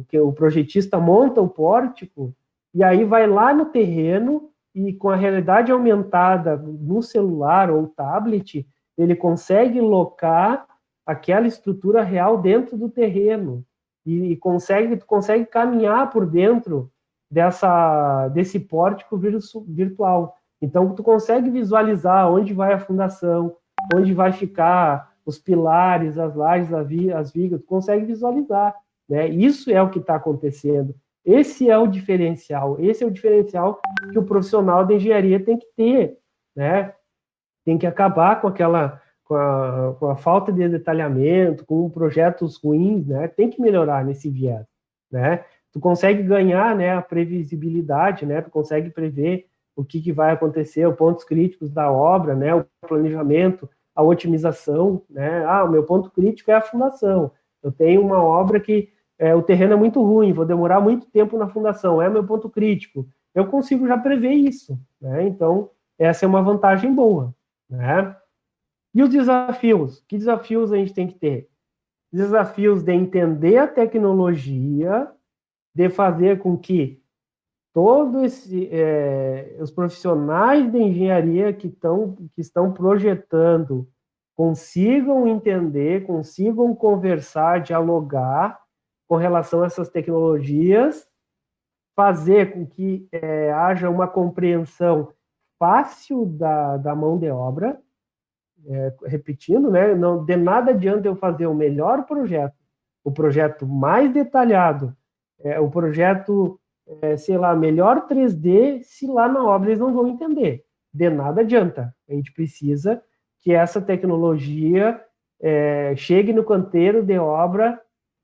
que o projetista monta o pórtico e aí vai lá no terreno e com a realidade aumentada no celular ou tablet, ele consegue locar aquela estrutura real dentro do terreno e consegue caminhar por dentro desse pórtico virtual. Então, tu consegue visualizar onde vai a fundação, onde vai ficar os pilares, as lajes, as vigas, tu consegue visualizar, né? Isso é o que está acontecendo. Esse é o diferencial que o profissional de engenharia tem que ter, né? Tem que acabar com a falta de detalhamento, com projetos ruins, né? Tem que melhorar nesse viés, né? Tu consegue ganhar, né, a previsibilidade, né? Tu consegue prever o que vai acontecer, os pontos críticos da obra, né? O planejamento, a otimização, né? O meu ponto crítico é a fundação. Eu tenho uma obra que o terreno é muito ruim, vou demorar muito tempo na fundação, é meu ponto crítico. Eu consigo já prever isso, né? Então, essa é uma vantagem boa, né? E os desafios? Que desafios a gente tem que ter? Desafios de entender a tecnologia, de fazer com que os profissionais de engenharia que estão projetando consigam entender, consigam conversar, dialogar com relação a essas tecnologias, fazer com que haja uma compreensão fácil da mão de obra, repetindo, né? Não, de nada adianta eu fazer o melhor projeto, o projeto mais detalhado, o projeto, sei lá, melhor 3D, se lá na obra eles não vão entender. De nada adianta. A gente precisa que essa tecnologia chegue no canteiro de obra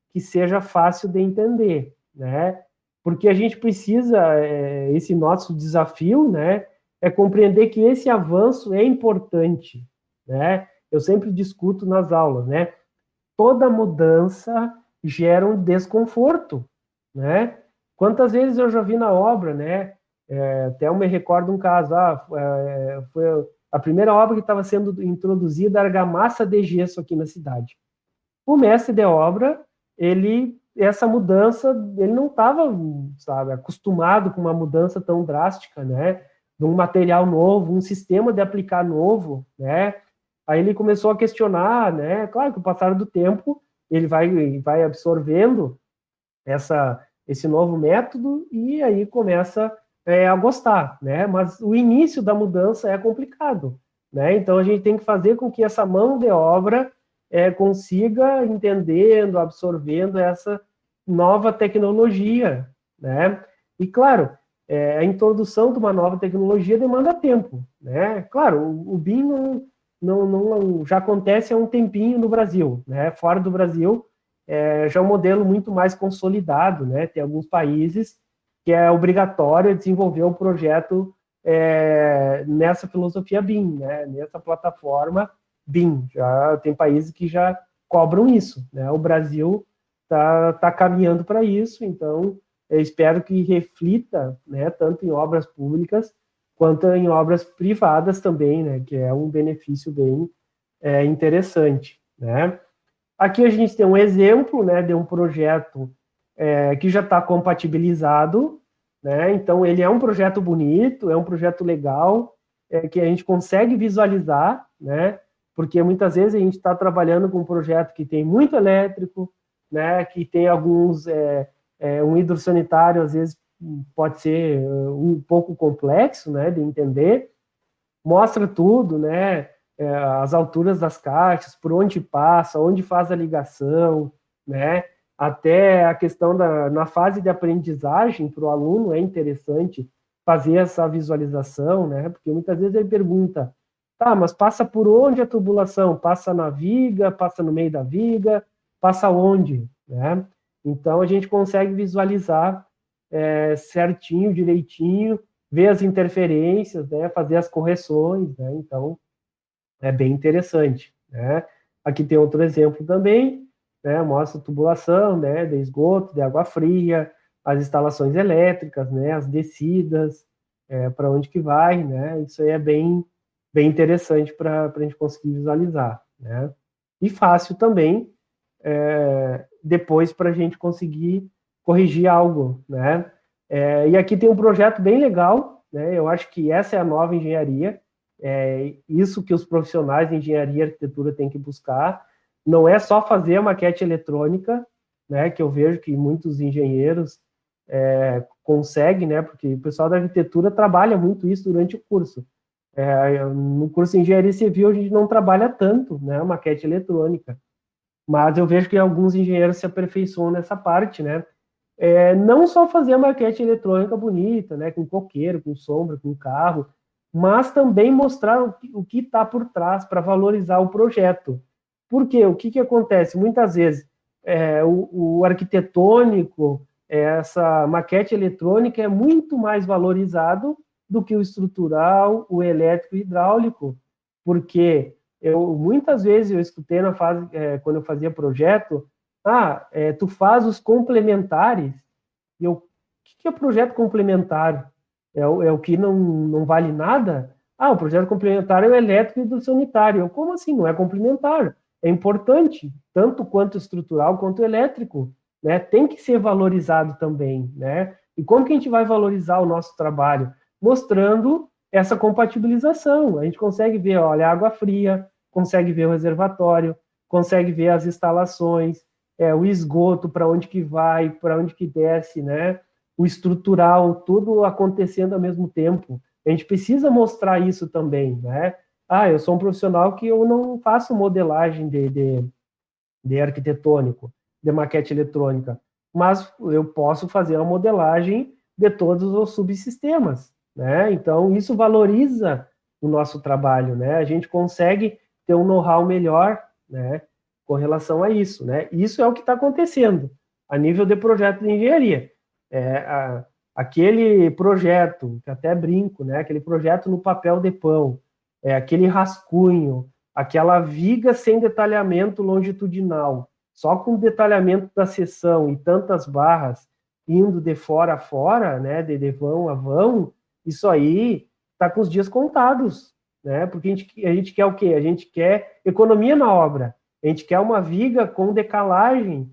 que seja fácil de entender, né? Porque a gente precisa, esse nosso desafio, né, é compreender que esse avanço é importante, né? Eu sempre discuto nas aulas, né? Toda mudança gera um desconforto, né? Quantas vezes eu já vi na obra, né? Até eu me recordo um caso, foi a primeira obra que estava sendo introduzida argamassa de gesso aqui na cidade. O mestre de obra, essa mudança, ele não estava, sabe, acostumado com uma mudança tão drástica, né? De um material novo, um sistema de aplicar novo, né? Aí ele começou a questionar, né? Claro que com o passar do tempo, ele vai absorvendo esse novo método e aí começa a gostar, né? Mas o início da mudança é complicado, né? Então a gente tem que fazer com que essa mão de obra consiga entendendo, absorvendo essa nova tecnologia, né? E claro, a introdução de uma nova tecnologia demanda tempo, né? Claro, o BIM não já acontece há um tempinho no Brasil, né? Fora do Brasil, já é um modelo muito mais consolidado, né? Tem alguns países que é obrigatório desenvolver um projeto nessa filosofia BIM, né? Nessa plataforma BIM. Já tem países que já cobram isso, né? O Brasil tá caminhando para isso, então eu espero que reflita, né? Tanto em obras públicas quanto em obras privadas também, né, que é um benefício bem interessante, né. Aqui a gente tem um exemplo, né, de um projeto que já está compatibilizado, né, então ele é um projeto bonito, é um projeto legal, que a gente consegue visualizar, né, porque muitas vezes a gente está trabalhando com um projeto que tem muito elétrico, né, que tem alguns, um hidrossanitário, às vezes, pode ser um pouco complexo, né, de entender, mostra tudo, né, as alturas das caixas, por onde passa, onde faz a ligação, né, até a questão na fase de aprendizagem para o aluno é interessante fazer essa visualização, né, porque muitas vezes ele pergunta, tá, mas passa por onde a tubulação? Passa na viga, passa no meio da viga, passa onde, né? Então a gente consegue visualizar certinho, direitinho, ver as interferências, né, fazer as correções, né, então é bem interessante, né. Aqui tem outro exemplo também, né, mostra tubulação, né, de esgoto, de água fria, as instalações elétricas, né, as descidas, para onde que vai, né, isso aí é bem interessante para a gente conseguir visualizar, né. E fácil também, depois para a gente conseguir corrigir algo, né. E aqui tem um projeto bem legal, né, eu acho que essa é a nova engenharia, isso que os profissionais de engenharia e arquitetura têm que buscar, não é só fazer a maquete eletrônica, né, que eu vejo que muitos engenheiros conseguem, né, porque o pessoal da arquitetura trabalha muito isso durante o curso. No curso de engenharia civil a gente não trabalha tanto, né, a maquete eletrônica, mas eu vejo que alguns engenheiros se aperfeiçoam nessa parte, né, não só fazer a maquete eletrônica bonita, né, com coqueiro, com sombra, com carro, mas também mostrar o que está por trás para valorizar o projeto. Por quê? O que acontece? Muitas vezes, o arquitetônico, essa maquete eletrônica é muito mais valorizado do que o estrutural, o elétrico e hidráulico, porque muitas vezes eu escutei na fase, quando eu fazia projeto, tu faz os complementares, e o que é projeto complementar? É o que não vale nada? O projeto complementar é o elétrico e do sanitário. Como assim? Não é complementar. É importante, tanto quanto estrutural quanto elétrico, né? Tem que ser valorizado também, né? E como que a gente vai valorizar o nosso trabalho? Mostrando essa compatibilização. A gente consegue ver, olha, a água fria, consegue ver o reservatório, consegue ver as instalações, o esgoto, para onde que vai, para onde que desce, né? O estrutural, tudo acontecendo ao mesmo tempo. A gente precisa mostrar isso também, né? Eu sou um profissional que eu não faço modelagem de arquitetônico, de maquete eletrônica, mas eu posso fazer a modelagem de todos os subsistemas, né? Então, isso valoriza o nosso trabalho, né? A gente consegue ter um know-how melhor, né, com relação a isso, né? Isso é o que está acontecendo a nível de projeto de engenharia. Aquele projeto, que até brinco, né? Aquele projeto no papel de pão, aquele rascunho, aquela viga sem detalhamento longitudinal, só com detalhamento da seção e tantas barras indo de fora a fora, né? De vão a vão, isso aí está com os dias contados, né? Porque a gente quer o quê? A gente quer economia na obra. A gente quer uma viga com decalagem,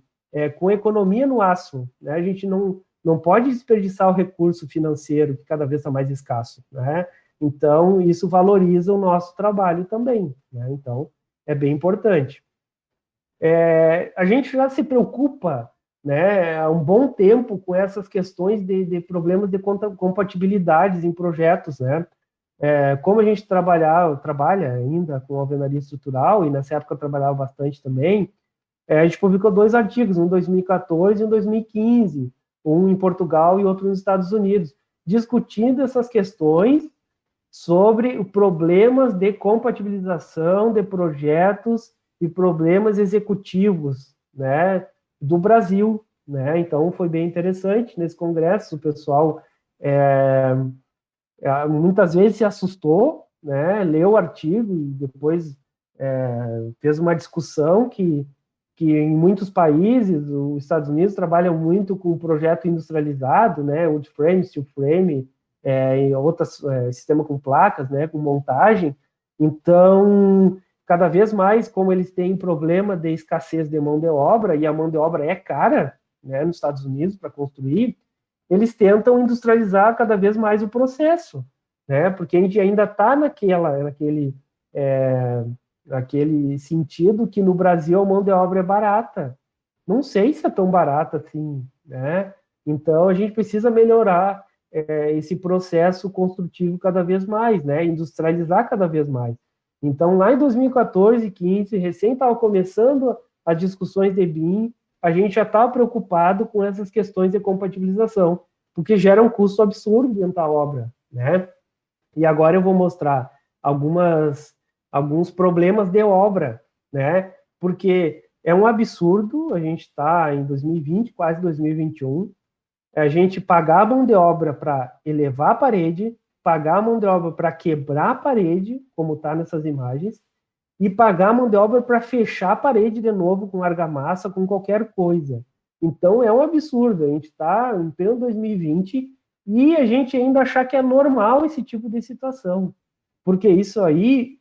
com economia no aço, né? A gente não pode desperdiçar o recurso financeiro, que cada vez está mais escasso, né? Então, isso valoriza o nosso trabalho também, né? Então, é bem importante. A gente já se preocupa, né, há um bom tempo com essas questões de problemas de compatibilidades em projetos, né? Como a gente trabalha ainda com alvenaria estrutural, e nessa época eu trabalhava bastante também, a gente publicou 2 artigos, um em 2014 e um em 2015, um em Portugal e outro nos Estados Unidos, discutindo essas questões sobre problemas de compatibilização de projetos e problemas executivos, né, do Brasil, né? Então foi bem interessante nesse congresso, o pessoal muitas vezes se assustou, né, leu o artigo e depois fez uma discussão que em muitos países, os Estados Unidos trabalham muito com o projeto industrializado, né, wood frame, steel frame, em outros sistema com placas, né, com montagem. Então, cada vez mais, como eles têm problema de escassez de mão de obra, e a mão de obra é cara, né, nos Estados Unidos para construir, eles tentam industrializar cada vez mais o processo, né, porque a gente ainda está naquele sentido que no Brasil a mão de obra é barata. Não sei se é tão barata assim, né? Então, a gente precisa melhorar esse processo construtivo cada vez mais, né? Industrializar cada vez mais. Então, lá em 2014, 15, recém estava começando as discussões de BIM, a gente já estava preocupado com essas questões de compatibilização, porque gera um custo absurdo dentro da obra, né? E agora eu vou mostrar alguns problemas de obra, né? Porque é um absurdo, a gente está em 2020, quase 2021, a gente pagar a mão de obra para elevar a parede, pagar a mão de obra para quebrar a parede, como está nessas imagens, e pagar a mão de obra para fechar a parede de novo com argamassa, com qualquer coisa. Então, é um absurdo. A gente está em pleno 2020 e a gente ainda achar que é normal esse tipo de situação. Porque isso aí,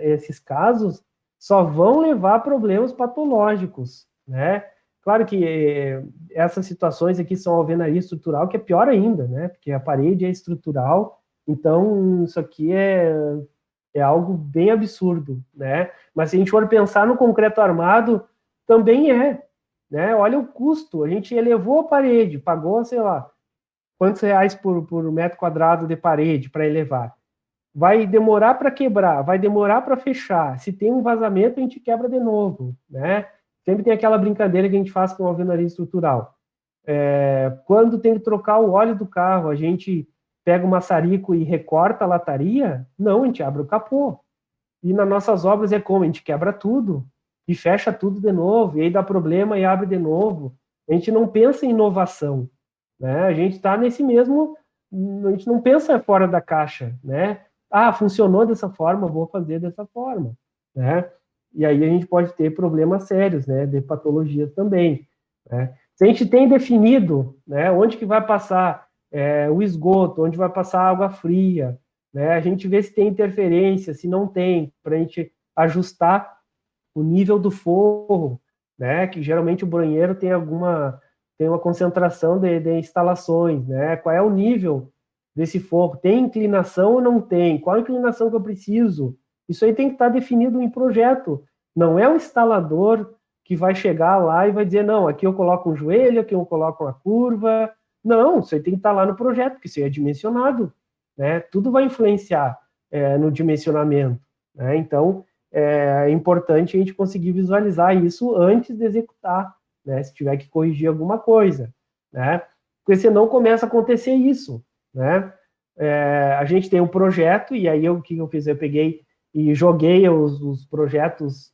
esses casos, só vão levar a problemas patológicos, né? Claro que essas situações aqui são alvenaria estrutural, que é pior ainda, né? Porque a parede é estrutural, então isso aqui é algo bem absurdo, né? Mas se a gente for pensar no concreto armado, também né? Olha o custo, a gente elevou a parede, pagou, sei lá, quantos reais por metro quadrado de parede para elevar. Vai demorar para quebrar, vai demorar para fechar. Se tem um vazamento, a gente quebra de novo, né? Sempre tem aquela brincadeira que a gente faz com a alvenaria estrutural. Quando tem que trocar o óleo do carro, a gente pega o maçarico e recorta a lataria? Não, a gente abre o capô. E nas nossas obras é como? A gente quebra tudo e fecha tudo de novo, e aí dá problema e abre de novo. A gente não pensa em inovação, né? A gente está nesse mesmo... A gente não pensa fora da caixa, né? Ah, funcionou dessa forma, vou fazer dessa forma, né? E aí a gente pode ter problemas sérios, né? De patologias também, né? Se a gente tem definido, né, onde que vai passar o esgoto, onde vai passar a água fria, né, a gente vê se tem interferência, se não tem, para a gente ajustar o nível do forro, né, que geralmente o banheiro tem uma concentração de instalações, né, qual é o nível desse forro, tem inclinação ou não tem, qual a inclinação que eu preciso, isso aí tem que estar definido em projeto, não é o instalador que vai chegar lá e vai dizer, não, aqui eu coloco um joelho, aqui eu coloco uma curva. Não, isso aí tem que estar lá no projeto, porque isso aí é dimensionado, né? Tudo vai influenciar no dimensionamento, né? Então, é importante a gente conseguir visualizar isso antes de executar, né? Se tiver que corrigir alguma coisa, né? Porque senão começa a acontecer isso, né? A gente tem um projeto, e aí o que eu fiz? Eu peguei e joguei os projetos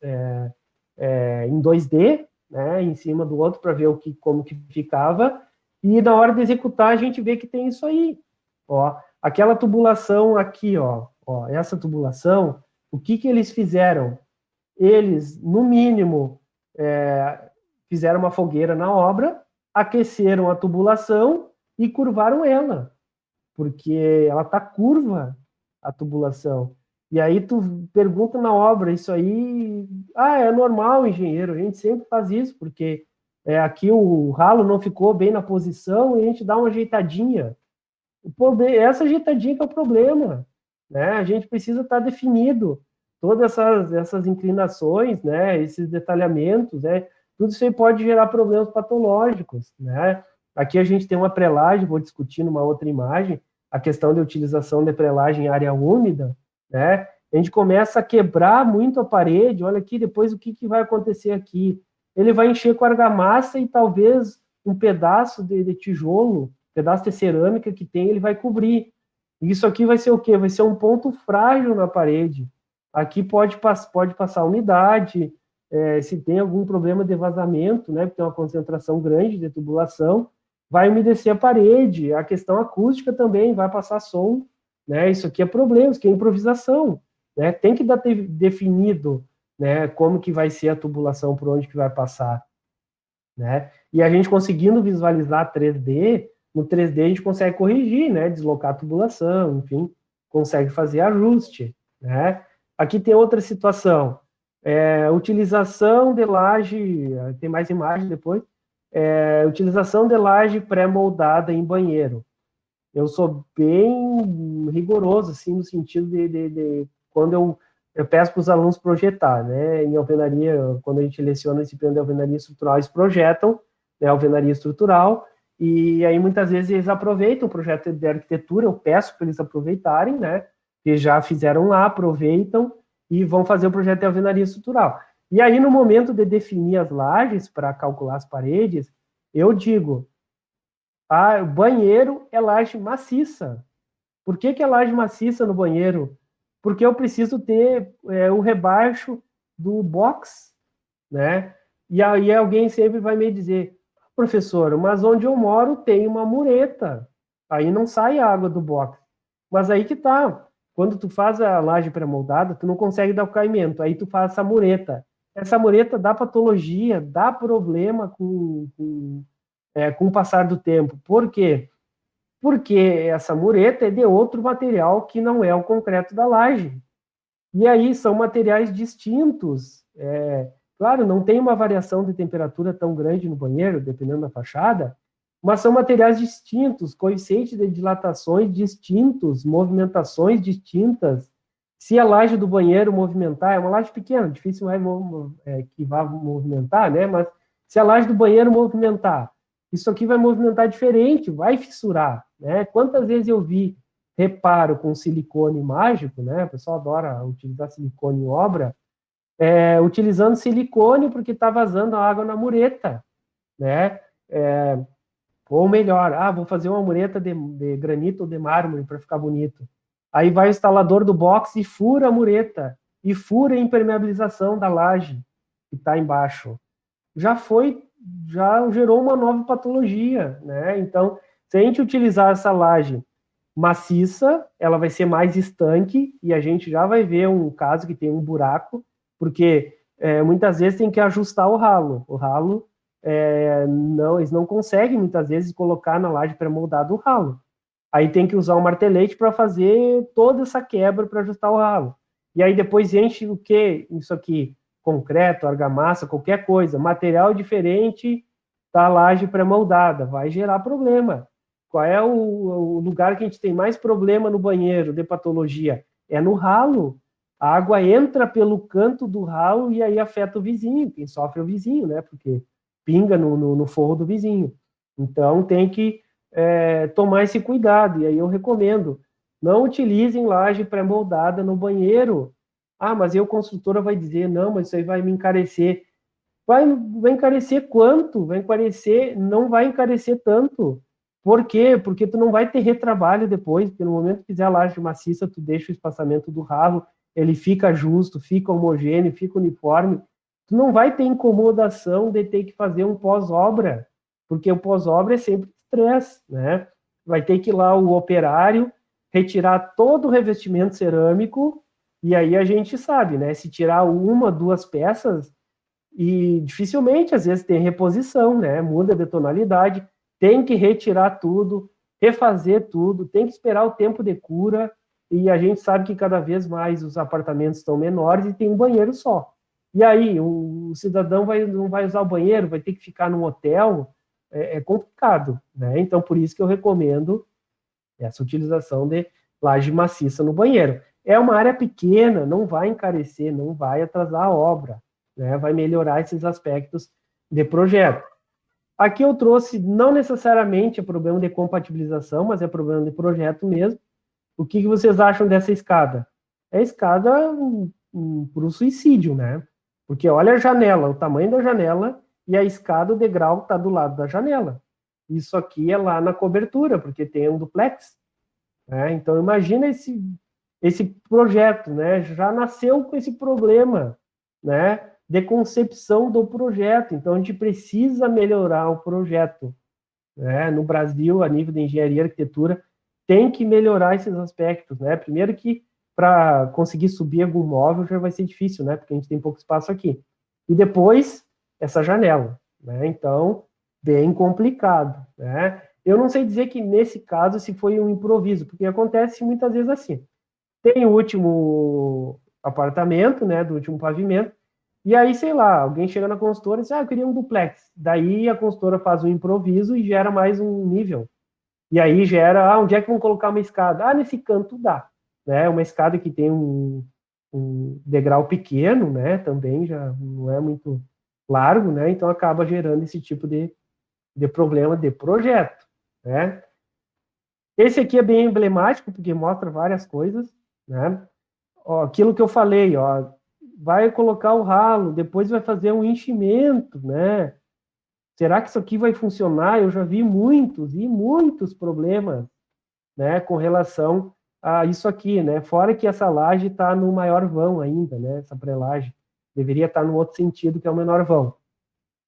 em 2D, né, em cima do outro para ver como que ficava, e na hora de executar a gente vê que tem isso aí, ó, aquela tubulação aqui, ó, essa tubulação, o que eles fizeram? Eles, no mínimo, fizeram uma fogueira na obra, aqueceram a tubulação e curvaram ela, porque ela está curva, a tubulação. E aí tu pergunta na obra, isso aí, é normal, engenheiro, a gente sempre faz isso, porque aqui o ralo não ficou bem na posição e a gente dá uma ajeitadinha. Essa ajeitadinha que é o problema, né? A gente precisa estar definido todas essas inclinações, né? Esses detalhamentos, né? Tudo isso aí pode gerar problemas patológicos, né? Aqui a gente tem uma prelagem, vou discutir numa outra imagem, a questão de utilização de prelagem em área úmida, né? A gente começa a quebrar muito a parede, olha aqui, depois o que vai acontecer aqui? Ele vai encher com argamassa e talvez um pedaço de tijolo, pedaço de cerâmica que tem, ele vai cobrir. Isso aqui vai ser o quê? Vai ser um ponto frágil na parede. Aqui pode passar umidade, se tem algum problema de vazamento, né, porque tem uma concentração grande de tubulação, vai umedecer a parede. A questão acústica também, vai passar som, né? Isso aqui é problema, isso aqui é improvisação, né? Tem que dar definido, né, como que vai ser a tubulação, por onde que vai passar, né? E a gente conseguindo visualizar 3D, no 3D a gente consegue corrigir, né? Deslocar a tubulação, enfim, consegue fazer ajuste, né? Aqui tem outra situação, utilização de laje, tem mais imagem depois, utilização de laje pré-moldada em banheiro. Eu sou bem rigoroso, assim, no sentido de quando eu peço para os alunos projetar, né? Em alvenaria, quando a gente leciona a disciplina de alvenaria estrutural, eles projetam, né, alvenaria estrutural, e aí muitas vezes eles aproveitam o projeto de arquitetura, eu peço para eles aproveitarem, né? Que já fizeram lá, aproveitam e vão fazer o projeto de alvenaria estrutural. E aí, no momento de definir as lajes para calcular as paredes, eu digo, banheiro é laje maciça. Por que é laje maciça no banheiro? Porque eu preciso ter o rebaixo do box, né? E aí alguém sempre vai me dizer, professor, mas onde eu moro tem uma mureta, aí não sai água do box. Mas aí que tá, quando tu faz a laje pré-moldada, tu não consegue dar o caimento, aí tu faz essa mureta. Essa mureta dá patologia, dá problema com o passar do tempo. Por quê? Porque essa mureta é de outro material que não é o concreto da laje. E aí são materiais distintos. Claro, não tem uma variação de temperatura tão grande no banheiro, dependendo da fachada, mas são materiais distintos, coeficientes de dilatações distintos, movimentações distintas. Se a laje do banheiro movimentar, é uma laje pequena, difícil que vá movimentar, né? Mas se a laje do banheiro movimentar, isso aqui vai movimentar diferente, vai fissurar, né? Quantas vezes eu vi reparo com silicone mágico, né? O pessoal adora utilizar silicone em obra, utilizando silicone porque está vazando a água na mureta, né? Ou melhor, vou fazer uma mureta de granito ou de mármore para ficar bonito. Aí vai o instalador do box e fura a mureta, e fura a impermeabilização da laje que está embaixo. Já gerou uma nova patologia, né? Então, se a gente utilizar essa laje maciça, ela vai ser mais estanque, e a gente já vai ver um caso que tem um buraco, porque muitas vezes tem que ajustar o ralo. O ralo, eles não conseguem, muitas vezes, colocar na laje pré-moldada o ralo. Aí tem que usar um martelete para fazer toda essa quebra para ajustar o ralo. E aí depois enche o quê? Isso aqui, concreto, argamassa, qualquer coisa, material diferente da laje pré-moldada, vai gerar problema. Qual é o lugar que a gente tem mais problema no banheiro de patologia? É no ralo. A água entra pelo canto do ralo e aí afeta o vizinho. Quem sofre é o vizinho, né? Porque pinga no forro do vizinho. Então tem que tomar esse cuidado. E aí eu recomendo, não utilizem laje pré-moldada no banheiro. Mas aí o construtora vai dizer, não, mas isso aí vai me encarecer. Vai encarecer quanto? Não vai encarecer tanto. Por quê? Porque tu não vai ter retrabalho depois, porque no momento que fizer a laje maciça, tu deixa o espaçamento do ralo, ele fica justo, fica homogêneo, fica uniforme. Tu não vai ter incomodação de ter que fazer um pós-obra, porque o pós-obra é sempre estresse, né? Vai ter que ir lá o operário retirar todo o revestimento cerâmico, e aí a gente sabe, né? Se tirar uma, duas peças, e dificilmente, às vezes, tem reposição, né? Muda de tonalidade, tem que retirar tudo, refazer tudo, tem que esperar o tempo de cura, e a gente sabe que cada vez mais os apartamentos estão menores e tem um banheiro só. E aí, o cidadão não vai usar o banheiro, vai ter que ficar num hotel, é complicado, né? Então, por isso que eu recomendo essa utilização de laje maciça no banheiro. É uma área pequena, não vai encarecer, não vai atrasar a obra, né? Vai melhorar esses aspectos de projeto. Aqui eu trouxe, não necessariamente é problema de compatibilização, mas é problema de projeto mesmo. O que vocês acham dessa escada? É escada para o suicídio, né? Porque olha a janela, o tamanho da janela e a escada, o degrau está do lado da janela. Isso aqui é lá na cobertura, porque tem um duplex, né? Então imagina esse projeto, né? Já nasceu com esse problema, né? De concepção do projeto. Então a gente precisa melhorar o projeto, né? No Brasil, a nível de engenharia e arquitetura, tem que melhorar esses aspectos, né? Primeiro que para conseguir subir algum móvel já vai ser difícil, né? Porque a gente tem pouco espaço aqui. E depois, essa janela, né? Então, bem complicado, né? Eu não sei dizer que nesse caso se foi um improviso, porque acontece muitas vezes assim. Tem o último apartamento, né, do último pavimento, e aí, sei lá, alguém chega na consultora e diz, eu queria um duplex. Daí a consultora faz um improviso e gera mais um nível. E aí gera, onde é que vão colocar uma escada? Nesse canto dá. Né? Uma escada que tem um degrau pequeno, né? Também já não é muito largo, né? Então acaba gerando esse tipo de problema de projeto, né? Esse aqui é bem emblemático, porque mostra várias coisas, né? Ó, aquilo que eu falei, ó, vai colocar o ralo, depois vai fazer um enchimento, né? Será que isso aqui vai funcionar? Eu já vi muitos e muitos problemas, né, com relação a isso aqui, né? Fora que essa laje está no maior vão ainda, né? Essa pré-laje deveria estar no outro sentido, que é o menor vão.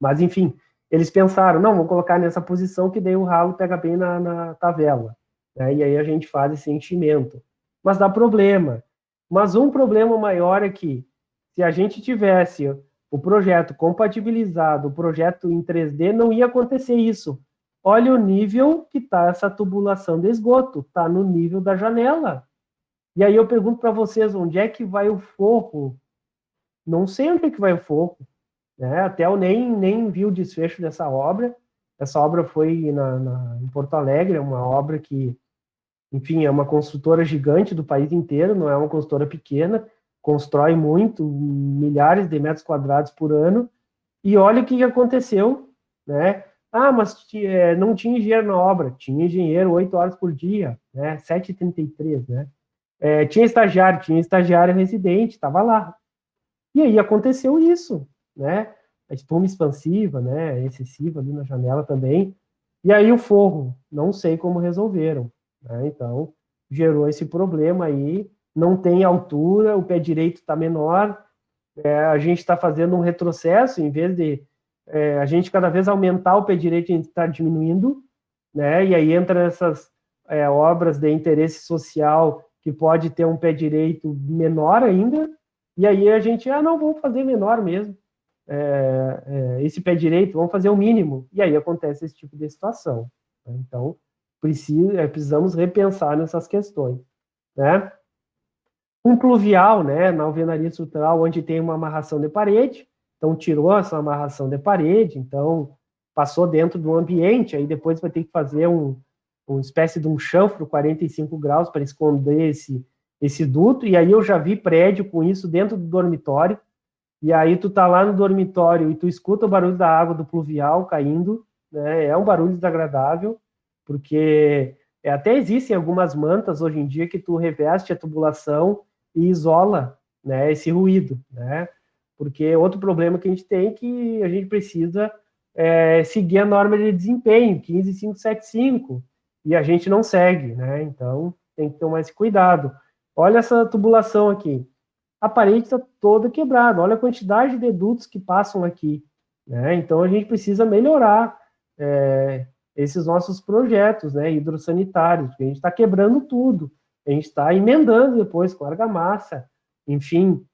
Mas, enfim, eles pensaram, não, vamos colocar nessa posição que daí o ralo pega bem na tabela. Né? E aí a gente faz esse enchimento. Mas dá problema. Mas um problema maior é que, se a gente tivesse o projeto compatibilizado, o projeto em 3D, não ia acontecer isso. Olha o nível que está essa tubulação de esgoto, está no nível da janela. E aí eu pergunto para vocês, onde é que vai o forro? Não sei onde é que vai o forro. Né? Até eu nem vi o desfecho dessa obra. Essa obra foi em Porto Alegre, é uma obra que, enfim, é uma construtora gigante do país inteiro, não é uma construtora pequena, constrói muito, milhares de metros quadrados por ano, e olha o que aconteceu, né? Mas não tinha engenheiro na obra, tinha engenheiro 8 horas por dia, né? 7h33, né? Tinha estagiário residente, estava lá. E aí aconteceu isso, né? A espuma expansiva, né? Excessiva ali na janela também. E aí o forro, não sei como resolveram, né? Então, gerou esse problema aí, não tem altura, o pé direito está menor, a gente está fazendo um retrocesso, em vez de a gente cada vez aumentar o pé direito, a gente está diminuindo, né? E aí entra essas obras de interesse social que pode ter um pé direito menor ainda, e aí a gente, não, vamos fazer menor mesmo, esse pé direito, vamos fazer o mínimo, e aí acontece esse tipo de situação. Né? Então, precisamos repensar nessas questões, né? Um pluvial, né, na alvenaria estrutural, onde tem uma amarração de parede, então tirou essa amarração de parede, então passou dentro do ambiente, aí depois vai ter que fazer uma espécie de um chanfro 45 graus para esconder esse duto, e aí eu já vi prédio com isso dentro do dormitório, e aí tu tá lá no dormitório e tu escuta o barulho da água do pluvial caindo, né, é um barulho desagradável, porque até existem algumas mantas hoje em dia que tu reveste a tubulação e isola, né, esse ruído, né? Porque outro problema que a gente tem é que a gente precisa seguir a norma de desempenho, 15575, e a gente não segue, né? Então tem que tomar esse cuidado. Olha essa tubulação aqui. A parede está toda quebrada, olha a quantidade de dutos que passam aqui, né? Então a gente precisa melhorar esses nossos projetos, né, hidrossanitários, porque a gente está quebrando tudo, a gente está emendando depois com argamassa, enfim,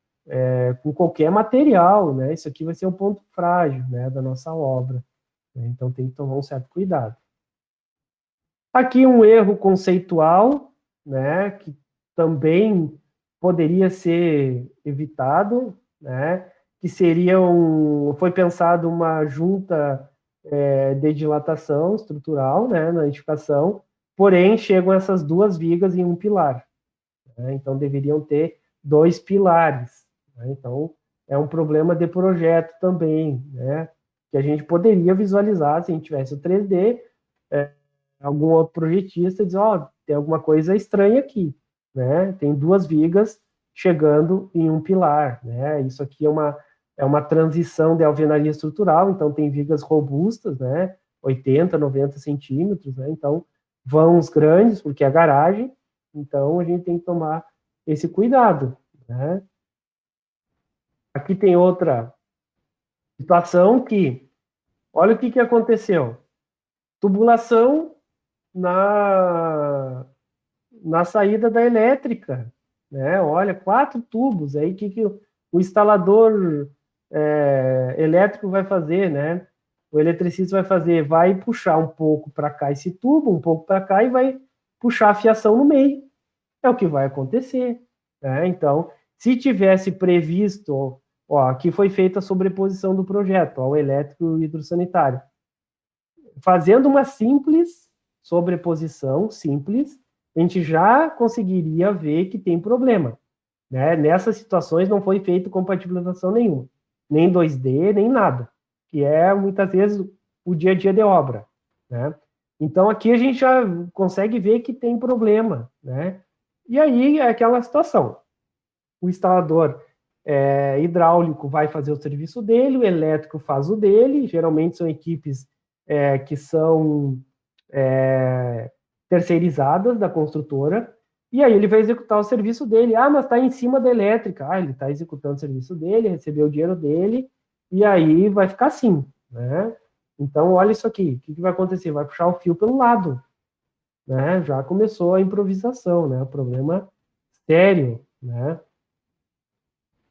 com qualquer material, né, isso aqui vai ser um ponto frágil, né, da nossa obra, né, então tem que tomar um certo cuidado. Aqui um erro conceitual, né, que também poderia ser evitado, né, que foi pensado uma junta de dilatação estrutural, né, na edificação, porém chegam essas duas vigas em um pilar. Né, então, deveriam ter 2 pilares. Né, então, é um problema de projeto também, né, que a gente poderia visualizar se a gente tivesse o 3D, algum outro projetista diz, tem alguma coisa estranha aqui, né, tem 2 vigas chegando em um pilar, né, isso aqui é uma transição de alvenaria estrutural, então tem vigas robustas, né, 80, 90 centímetros, né, então vãos grandes, porque é a garagem, então a gente tem que tomar esse cuidado, né. Aqui tem outra situação que, olha o que aconteceu, tubulação na saída da elétrica, né, olha, 4 tubos, aí que o instalador elétrico vai fazer, né? O eletricista vai fazer, vai puxar um pouco para cá esse tubo, um pouco para cá, e vai puxar a fiação no meio. É o que vai acontecer. Né? Então, se tivesse previsto, ó, aqui foi feita a sobreposição do projeto, ó, o elétrico e hidrossanitário. Fazendo uma simples sobreposição, simples, a gente já conseguiria ver que tem problema. Né? Nessas situações não foi feita compatibilização nenhuma, nem 2D, nem nada, que é muitas vezes o dia a dia de obra. Né? Então aqui a gente já consegue ver que tem problema. Né? E aí é aquela situação. O instalador hidráulico vai fazer o serviço dele, o elétrico faz o dele, geralmente são equipes que são terceirizadas da construtora, e aí ele vai executar o serviço dele. Ah, mas está em cima da elétrica. Ah, ele está executando o serviço dele, recebeu o dinheiro dele, e aí vai ficar assim, né? Então, olha isso aqui, o que vai acontecer? Vai puxar o fio pelo lado, né? Já começou a improvisação, né? O problema sério, né?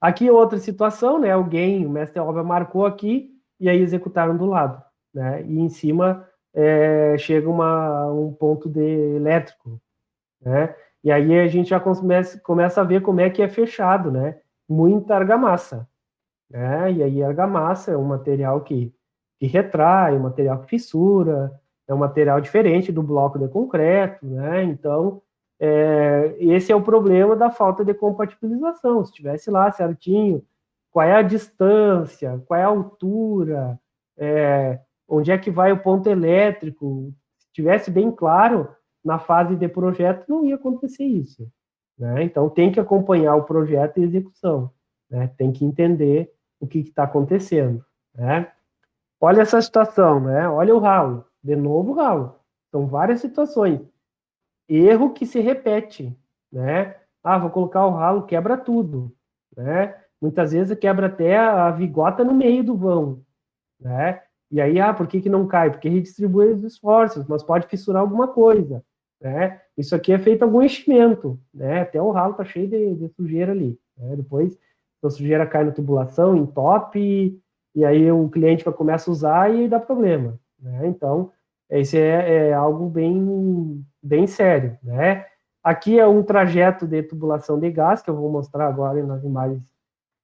Aqui outra situação, né? Alguém, o mestre da obra marcou aqui, e aí executaram do lado, né? E em cima chega um ponto de elétrico, né? E aí a gente já começa a ver como é que é fechado, né? Muita argamassa, né? E aí a argamassa é um material que retrai, um material que fissura, é um material diferente do bloco de concreto, né? Então, esse é o problema da falta de compatibilização. Se tivesse lá certinho, qual é a distância, qual é a altura, onde é que vai o ponto elétrico, se tivesse bem claro, na fase de projeto não ia acontecer isso. Né? Então, tem que acompanhar o projeto e a execução. Né? Tem que entender o que está acontecendo. Né? Olha essa situação, né? Olha o ralo. De novo o ralo. São várias situações. Erro que se repete. Né? Ah, vou colocar o ralo, quebra tudo. Né? Muitas vezes quebra até a vigota no meio do vão. Né? E aí, por que não cai? Porque redistribui os esforços, mas pode fissurar alguma coisa. Né? Isso aqui é feito algum enchimento, né? Até o ralo está cheio de sujeira ali. Né? Depois a sujeira cai na tubulação, entope, e aí o cliente começa a usar e dá problema. Né? Então, isso é algo bem sério. Né? Aqui é um trajeto de tubulação de gás, que eu vou mostrar agora nas imagens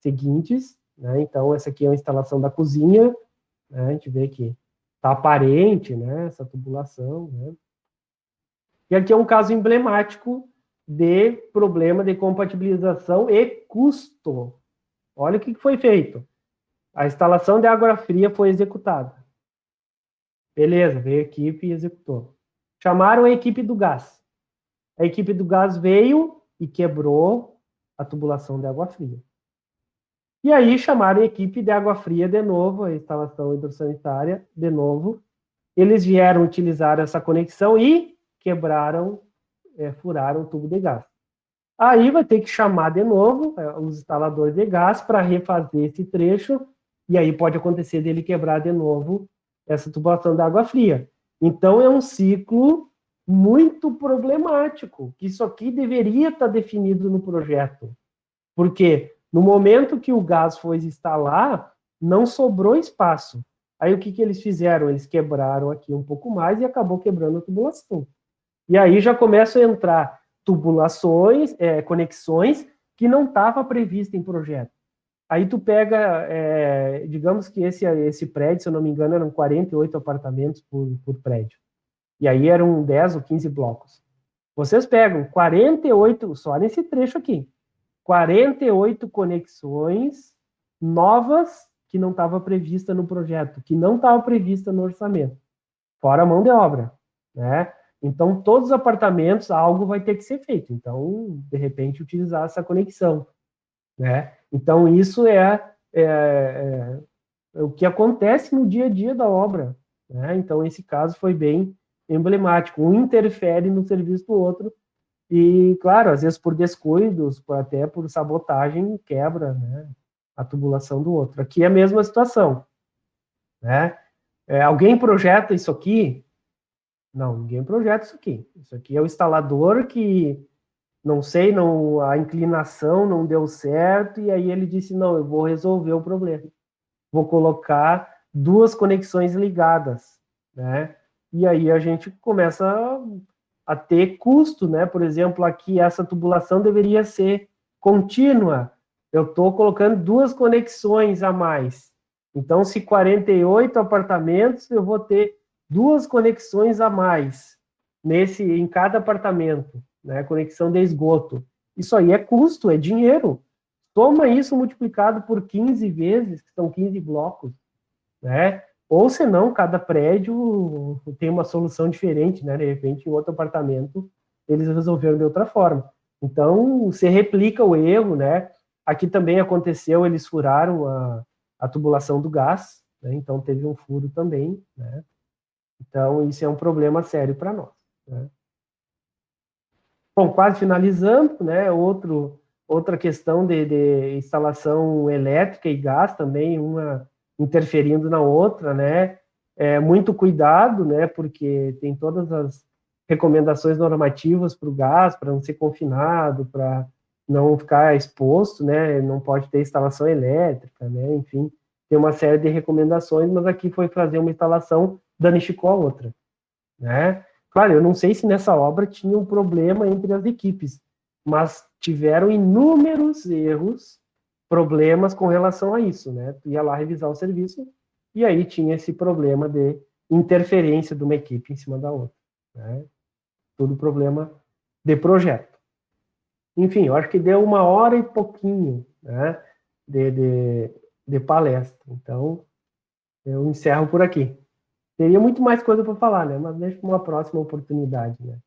seguintes. Né? Então, essa aqui é a instalação da cozinha. Né? A gente vê que está aparente, né, essa tubulação. Né? E aqui é um caso emblemático de problema de compatibilização e custo. Olha o que foi feito. A instalação de água fria foi executada. Beleza, veio a equipe e executou. Chamaram a equipe do gás. A equipe do gás veio e quebrou a tubulação de água fria. E aí chamaram a equipe de água fria de novo, a instalação hidrossanitária de novo. Eles vieram utilizar essa conexão e quebraram, furaram o tubo de gás. Aí vai ter que chamar de novo os instaladores de gás para refazer esse trecho, e aí pode acontecer dele quebrar de novo essa tubulação da água fria. Então é um ciclo muito problemático, que isso aqui deveria estar definido no projeto. Porque no momento que o gás foi instalar, não sobrou espaço. Aí o que eles fizeram? Eles quebraram aqui um pouco mais e acabou quebrando a tubulação. E aí já começam a entrar tubulações, conexões que não estava prevista em projeto. Aí tu pega, digamos que esse prédio, se eu não me engano, eram 48 apartamentos por prédio. E aí eram 10 ou 15 blocos. Vocês pegam 48, só nesse trecho aqui, 48 conexões novas que não estava prevista no projeto, que não estava prevista no orçamento, fora a mão de obra, né? Então, todos os apartamentos, algo vai ter que ser feito. Então, de repente, utilizar essa conexão, né? Então, isso é o que acontece no dia a dia da obra, né? Então, esse caso foi bem emblemático. Um interfere no serviço do outro e, claro, às vezes por descuidos, até por sabotagem, quebra, né, a tubulação do outro. Aqui é a mesma situação, né? Alguém projeta isso aqui? Não, ninguém projeta isso aqui. Isso aqui é o instalador que, não sei, a inclinação não deu certo, e aí ele disse, não, eu vou resolver o problema. Vou colocar duas conexões ligadas, né? E aí a gente começa a ter custo, né? Por exemplo, aqui essa tubulação deveria ser contínua. Eu estou colocando duas conexões a mais. Então, se 48 apartamentos, eu vou ter duas conexões a mais em cada apartamento, né? Conexão de esgoto. Isso aí é custo, é dinheiro. Toma isso multiplicado por 15 vezes, que são 15 blocos, né? Ou senão, cada prédio tem uma solução diferente, né? De repente, em outro apartamento, eles resolveram de outra forma. Então, você replica o erro, né? Aqui também aconteceu, eles furaram a tubulação do gás, né? Então teve um furo também, né? Então, isso é um problema sério para nós, né? Bom, quase finalizando, né? Outra questão de instalação elétrica e gás também, uma interferindo na outra, né? Muito cuidado, né? Porque tem todas as recomendações normativas para o gás, para não ser confinado, para não ficar exposto, né? Não pode ter instalação elétrica, né? Enfim, tem uma série de recomendações, mas aqui foi fazer uma instalação, danificou a outra, né? Claro, eu não sei se nessa obra tinha um problema entre as equipes, mas tiveram inúmeros erros, problemas com relação a isso, né? Tu ia lá revisar o serviço e aí tinha esse problema de interferência de uma equipe em cima da outra, né? Tudo problema de projeto. Enfim, eu acho que deu 1 hora e pouquinho, né? De, de, de palestra. Então, eu encerro por aqui. Teria muito mais coisa para falar, né? Mas deixa para uma próxima oportunidade, né?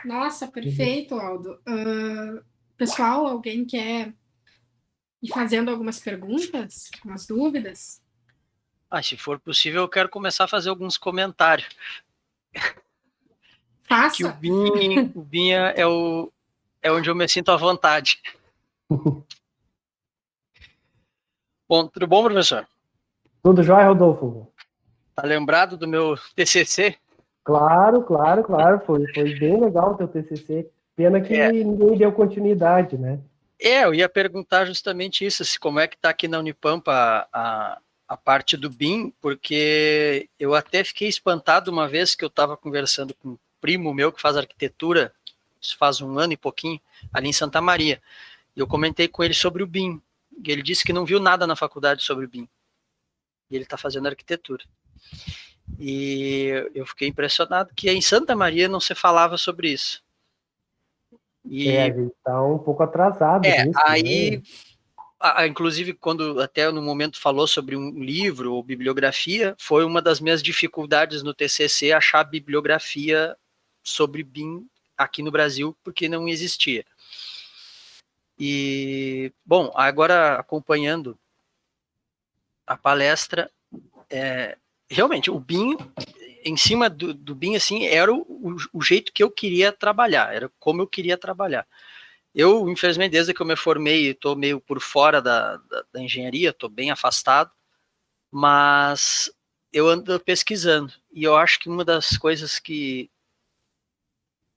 Nossa, perfeito, Aldo. Pessoal, alguém quer ir fazendo algumas perguntas, algumas dúvidas? Se for possível, eu quero começar a fazer alguns comentários. Que Faça. o BIM é onde eu me sinto à vontade. Bom, tudo bom, professor? Tudo jóia, Rodolfo? Tá lembrado do meu TCC? Claro, claro, claro. Foi bem legal o teu TCC. Pena que ninguém deu continuidade, né? Eu ia perguntar justamente isso, como é que está aqui na Unipampa a parte do BIM, porque eu até fiquei espantado uma vez que eu estava conversando com um primo meu que faz arquitetura, isso faz 1 ano e pouquinho, ali em Santa Maria. E eu comentei com ele sobre o BIM, e ele disse que não viu nada na faculdade sobre o BIM. E ele está fazendo arquitetura. E eu fiquei impressionado que em Santa Maria não se falava sobre isso. A gente está um pouco atrasado nisso, aí, né? Inclusive, quando até no momento falou sobre um livro ou bibliografia, foi uma das minhas dificuldades no TCC achar bibliografia sobre BIM aqui no Brasil, porque não existia. E, bom, agora acompanhando a palestra, realmente, o BIM, em cima do BIM, assim, era o jeito que eu queria trabalhar, era como eu queria trabalhar. Eu, infelizmente, desde que eu me formei, estou meio por fora da engenharia, estou bem afastado, mas eu ando pesquisando, e eu acho que uma das coisas que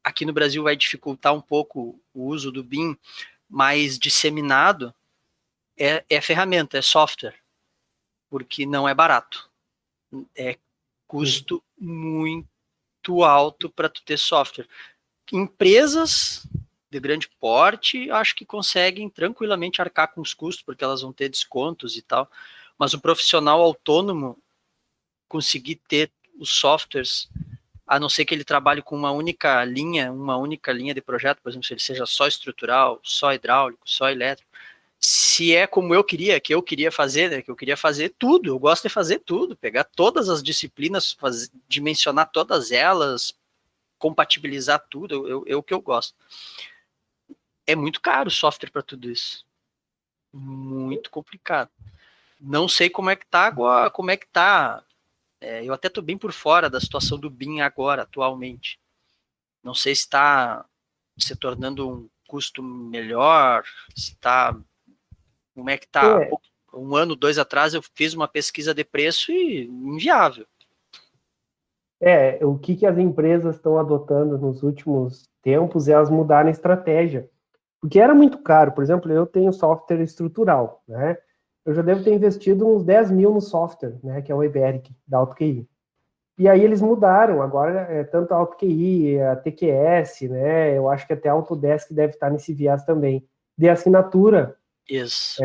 aqui no Brasil vai dificultar um pouco o uso do BIM mais disseminado é ferramenta, é software, porque não é barato. É custo muito alto para tu ter software. Empresas de grande porte, acho que conseguem tranquilamente arcar com os custos, porque elas vão ter descontos e tal, mas o profissional autônomo conseguir ter os softwares, a não ser que ele trabalhe com uma única linha de projeto, por exemplo, se ele seja só estrutural, só hidráulico, só elétrico, se é como eu queria, fazer, né, que eu queria fazer tudo, eu gosto de fazer tudo, pegar todas as disciplinas, dimensionar todas elas, compatibilizar tudo, o que eu gosto. É muito caro o software para tudo isso. Muito complicado. Não sei como é que tá agora, como é que tá. Eu até tô bem por fora da situação do BIM agora, atualmente. Não sei se está se tornando um custo melhor, se está. Como é que tá? 1 ano, 2 atrás, eu fiz uma pesquisa de preço e inviável. O que as empresas estão adotando nos últimos tempos é elas mudarem a estratégia. Porque era muito caro. Por exemplo, eu tenho software estrutural, né? Eu já devo ter investido uns 10 mil no software, né? Que é o Iberic, da AutoQI. E aí eles mudaram, agora tanto a AutoQI, a TQS, né? Eu acho que até a Autodesk deve estar nesse viés também, de assinatura. Isso.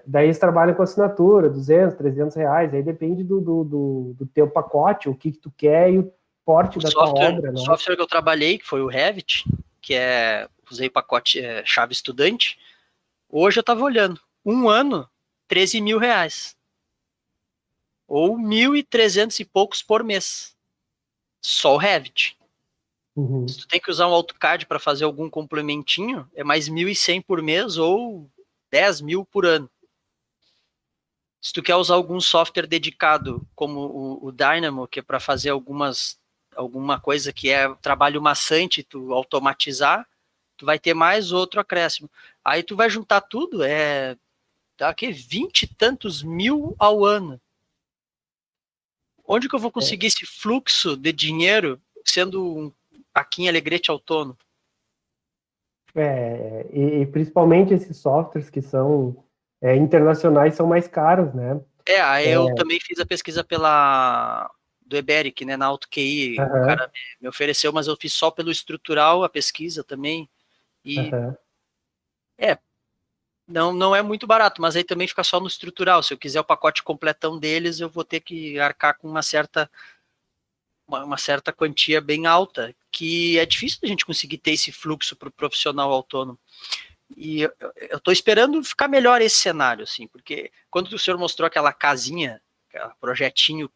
Daí eles trabalham com assinatura, 200, 300 reais, aí depende do teu pacote, o que tu quer e o porte da tua obra, O né? software que eu trabalhei, que foi o Revit, usei o pacote chave estudante, hoje eu estava olhando, um ano, 13 mil reais. Ou 1.300 e poucos por mês. Só o Revit. Uhum. Se tu tem que usar um AutoCAD para fazer algum complementinho, é mais 1.100 por mês ou 10 mil por ano. Se tu quer usar algum software dedicado, como o Dynamo, que é para fazer alguma coisa que é trabalho maçante, tu automatizar, tu vai ter mais outro acréscimo. Aí tu vai juntar tudo, dá aqui 20 e tantos mil ao ano. Onde que eu vou conseguir esse fluxo de dinheiro sendo aqui em Alegrete autônomo? E principalmente esses softwares que são internacionais são mais caros, né? Aí eu também fiz a pesquisa do Eberic, né, na AutoQI. O cara me ofereceu, mas eu fiz só pelo estrutural a pesquisa também. E não é muito barato, mas aí também fica só no estrutural. Se eu quiser o pacote completão deles, eu vou ter que arcar com uma certa quantia bem alta, que é difícil a gente conseguir ter esse fluxo para o profissional autônomo. E eu estou esperando ficar melhor esse cenário, assim, porque quando o senhor mostrou aquela casinha, aquele projetinho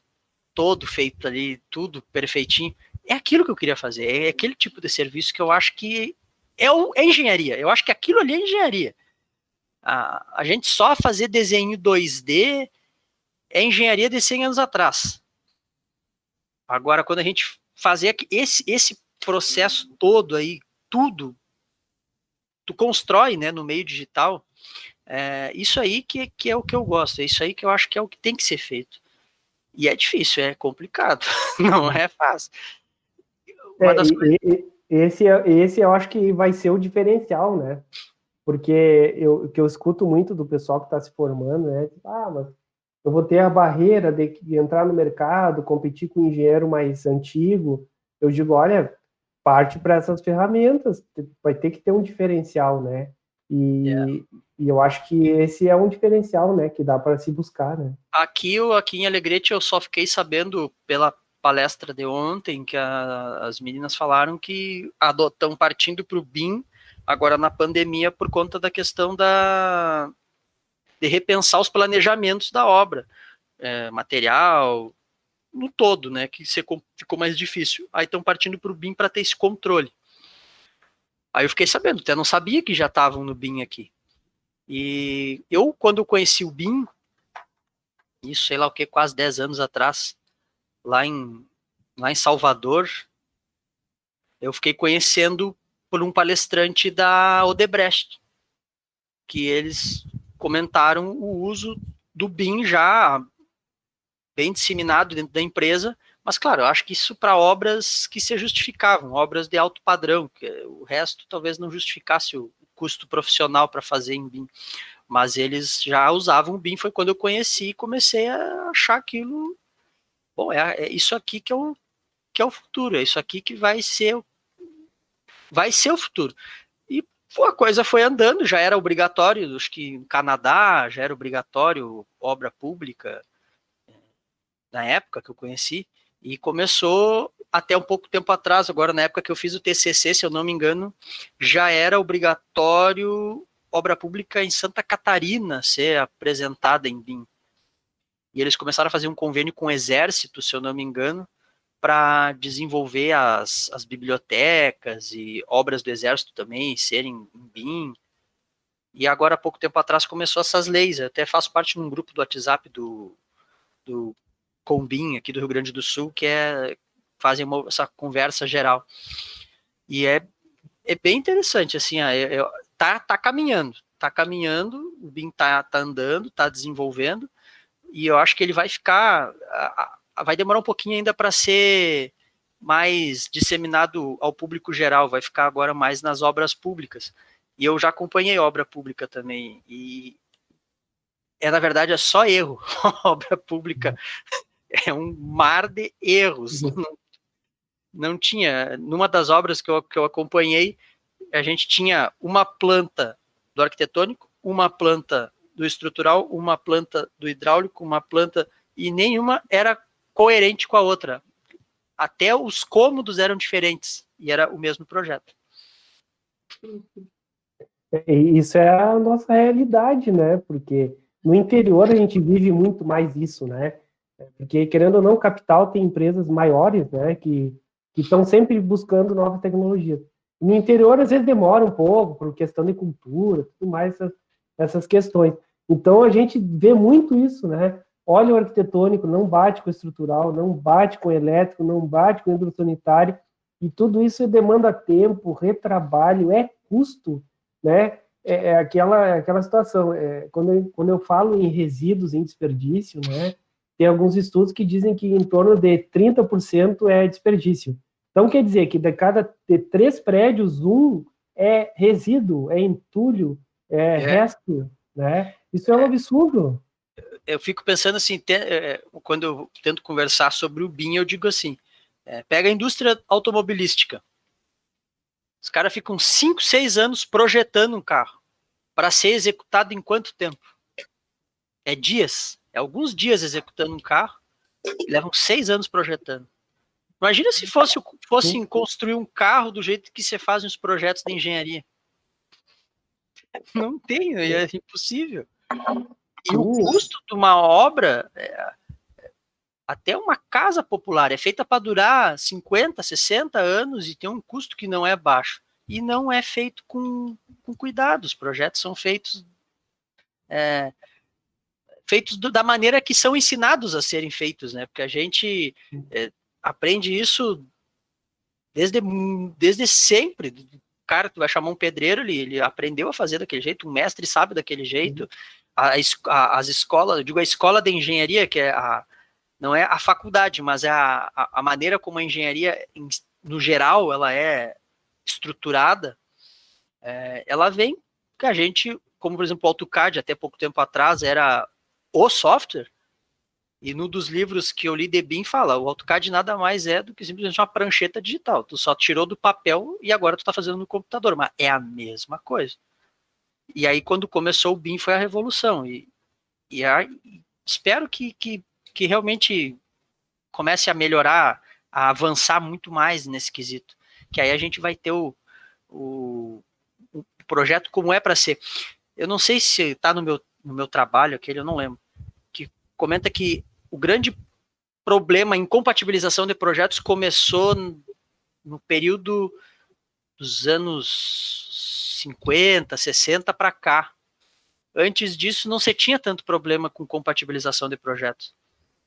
todo feito ali, tudo perfeitinho, é aquilo que eu queria fazer, é aquele tipo de serviço que eu acho que é engenharia, eu acho que aquilo ali é engenharia. A gente só fazer desenho 2D é engenharia de 100 anos atrás. Agora, quando a gente fazer esse processo todo aí, tudo, tu constrói, né, no meio digital, isso aí que é o que eu gosto, é isso aí que eu acho que é o que tem que ser feito. E é difícil, é complicado, não é fácil. Uma das coisas... Esse eu acho que vai ser o diferencial, né? Porque o que eu escuto muito do pessoal que está se formando, né? Mas eu vou ter a barreira de entrar no mercado, competir com um engenheiro mais antigo. Eu digo, olha, parte para essas ferramentas, vai ter que ter um diferencial, né? E eu acho que esse é um diferencial, né? Que dá para se buscar, né? Aqui em Alegrete eu só fiquei sabendo pela palestra de ontem que as meninas falaram que estão partindo para o BIM agora na pandemia por conta da questão de repensar os planejamentos da obra, material, no todo, né, que ficou mais difícil. Aí estão partindo para o BIM para ter esse controle. Aí eu fiquei sabendo, até não sabia que já estavam no BIM aqui. E eu, quando eu conheci o BIM, isso sei lá o que, quase 10 anos atrás, lá em Salvador, eu fiquei conhecendo por um palestrante da Odebrecht, que eles comentaram o uso do BIM já bem disseminado dentro da empresa, mas claro, eu acho que isso para obras que se justificavam, obras de alto padrão, que o resto talvez não justificasse o custo profissional para fazer em BIM, mas eles já usavam o BIM, foi quando eu conheci e comecei a achar aquilo, bom, é isso aqui que é o futuro, é isso aqui que vai ser o futuro. E a coisa foi andando, já era obrigatório, acho que no Canadá já era obrigatório obra pública, na época que eu conheci, e começou até um pouco tempo atrás, agora na época que eu fiz o TCC, se eu não me engano, já era obrigatório obra pública em Santa Catarina ser apresentada em BIM. E eles começaram a fazer um convênio com o Exército, se eu não me engano, para desenvolver as bibliotecas e obras do Exército também serem em BIM. E agora, há pouco tempo atrás, começou essas leis. Eu até faço parte de um grupo do WhatsApp do Combim, aqui do Rio Grande do Sul, que fazem essa conversa geral. E é bem interessante, assim, tá caminhando, o BIM tá andando, tá desenvolvendo, e eu acho que ele vai ficar, vai demorar um pouquinho ainda para ser mais disseminado ao público geral, vai ficar agora mais nas obras públicas. E eu já acompanhei obra pública também, e na verdade, é só erro. A obra pública é um mar de erros. Não tinha, numa das obras que eu acompanhei, a gente tinha uma planta do arquitetônico, uma planta do estrutural, uma planta do hidráulico, uma planta, e nenhuma era coerente com a outra. Até os cômodos eram diferentes, e era o mesmo projeto. Isso é a nossa realidade, né? Porque no interior a gente vive muito mais isso, né? Porque, querendo ou não, capital tem empresas maiores, né? Que estão sempre buscando novas tecnologias. No interior, às vezes, demora um pouco, por questão de cultura, tudo mais, essas questões. Então, a gente vê muito isso, né? Olha o arquitetônico, não bate com o estrutural, não bate com o elétrico, não bate com o hidrossanitário, e tudo isso demanda tempo, retrabalho, é custo, né? É aquela situação. Quando eu falo em resíduos, em desperdício, né? Tem alguns estudos que dizem que em torno de 30% é desperdício. Então, quer dizer que de 3 prédios, um é resíduo, é entulho, resto, né? Isso é um absurdo. Eu fico pensando assim, quando eu tento conversar sobre o BIM, eu digo assim, pega a indústria automobilística. Os caras ficam 5, 6 anos projetando um carro para ser executado em quanto tempo? É dias. É alguns dias executando um carro, e levam 6 anos projetando. Imagina se fossem construir um carro do jeito que você faz nos projetos de engenharia. Não tem, é impossível. E o custo de uma obra, até uma casa popular, é feita para durar 50, 60 anos e tem um custo que não é baixo. E não é feito com cuidado. Os projetos são feitos da maneira que são ensinados a serem feitos, né? Porque a gente aprende isso desde sempre. O cara, tu vai chamar um pedreiro, ele aprendeu a fazer daquele jeito, um mestre sabe daquele jeito. As escolas, eu digo a escola de engenharia, que não é a faculdade, mas é a maneira como a engenharia, no geral, ela é estruturada, ela vem que a gente, como por exemplo o AutoCAD, até pouco tempo atrás, era o software, e num dos livros que eu li de BIM fala, o AutoCAD nada mais é do que simplesmente uma prancheta digital, tu só tirou do papel e agora tu tá fazendo no computador, mas é a mesma coisa. E aí quando começou o BIM foi a revolução, e espero que realmente comece a melhorar, a avançar muito mais nesse quesito, que aí a gente vai ter o projeto como é para ser. Eu não sei se está no meu trabalho, aquele eu não lembro, que comenta que o grande problema em compatibilização de projetos começou no período dos anos 50, 60 para cá. Antes disso, não se tinha tanto problema com compatibilização de projetos,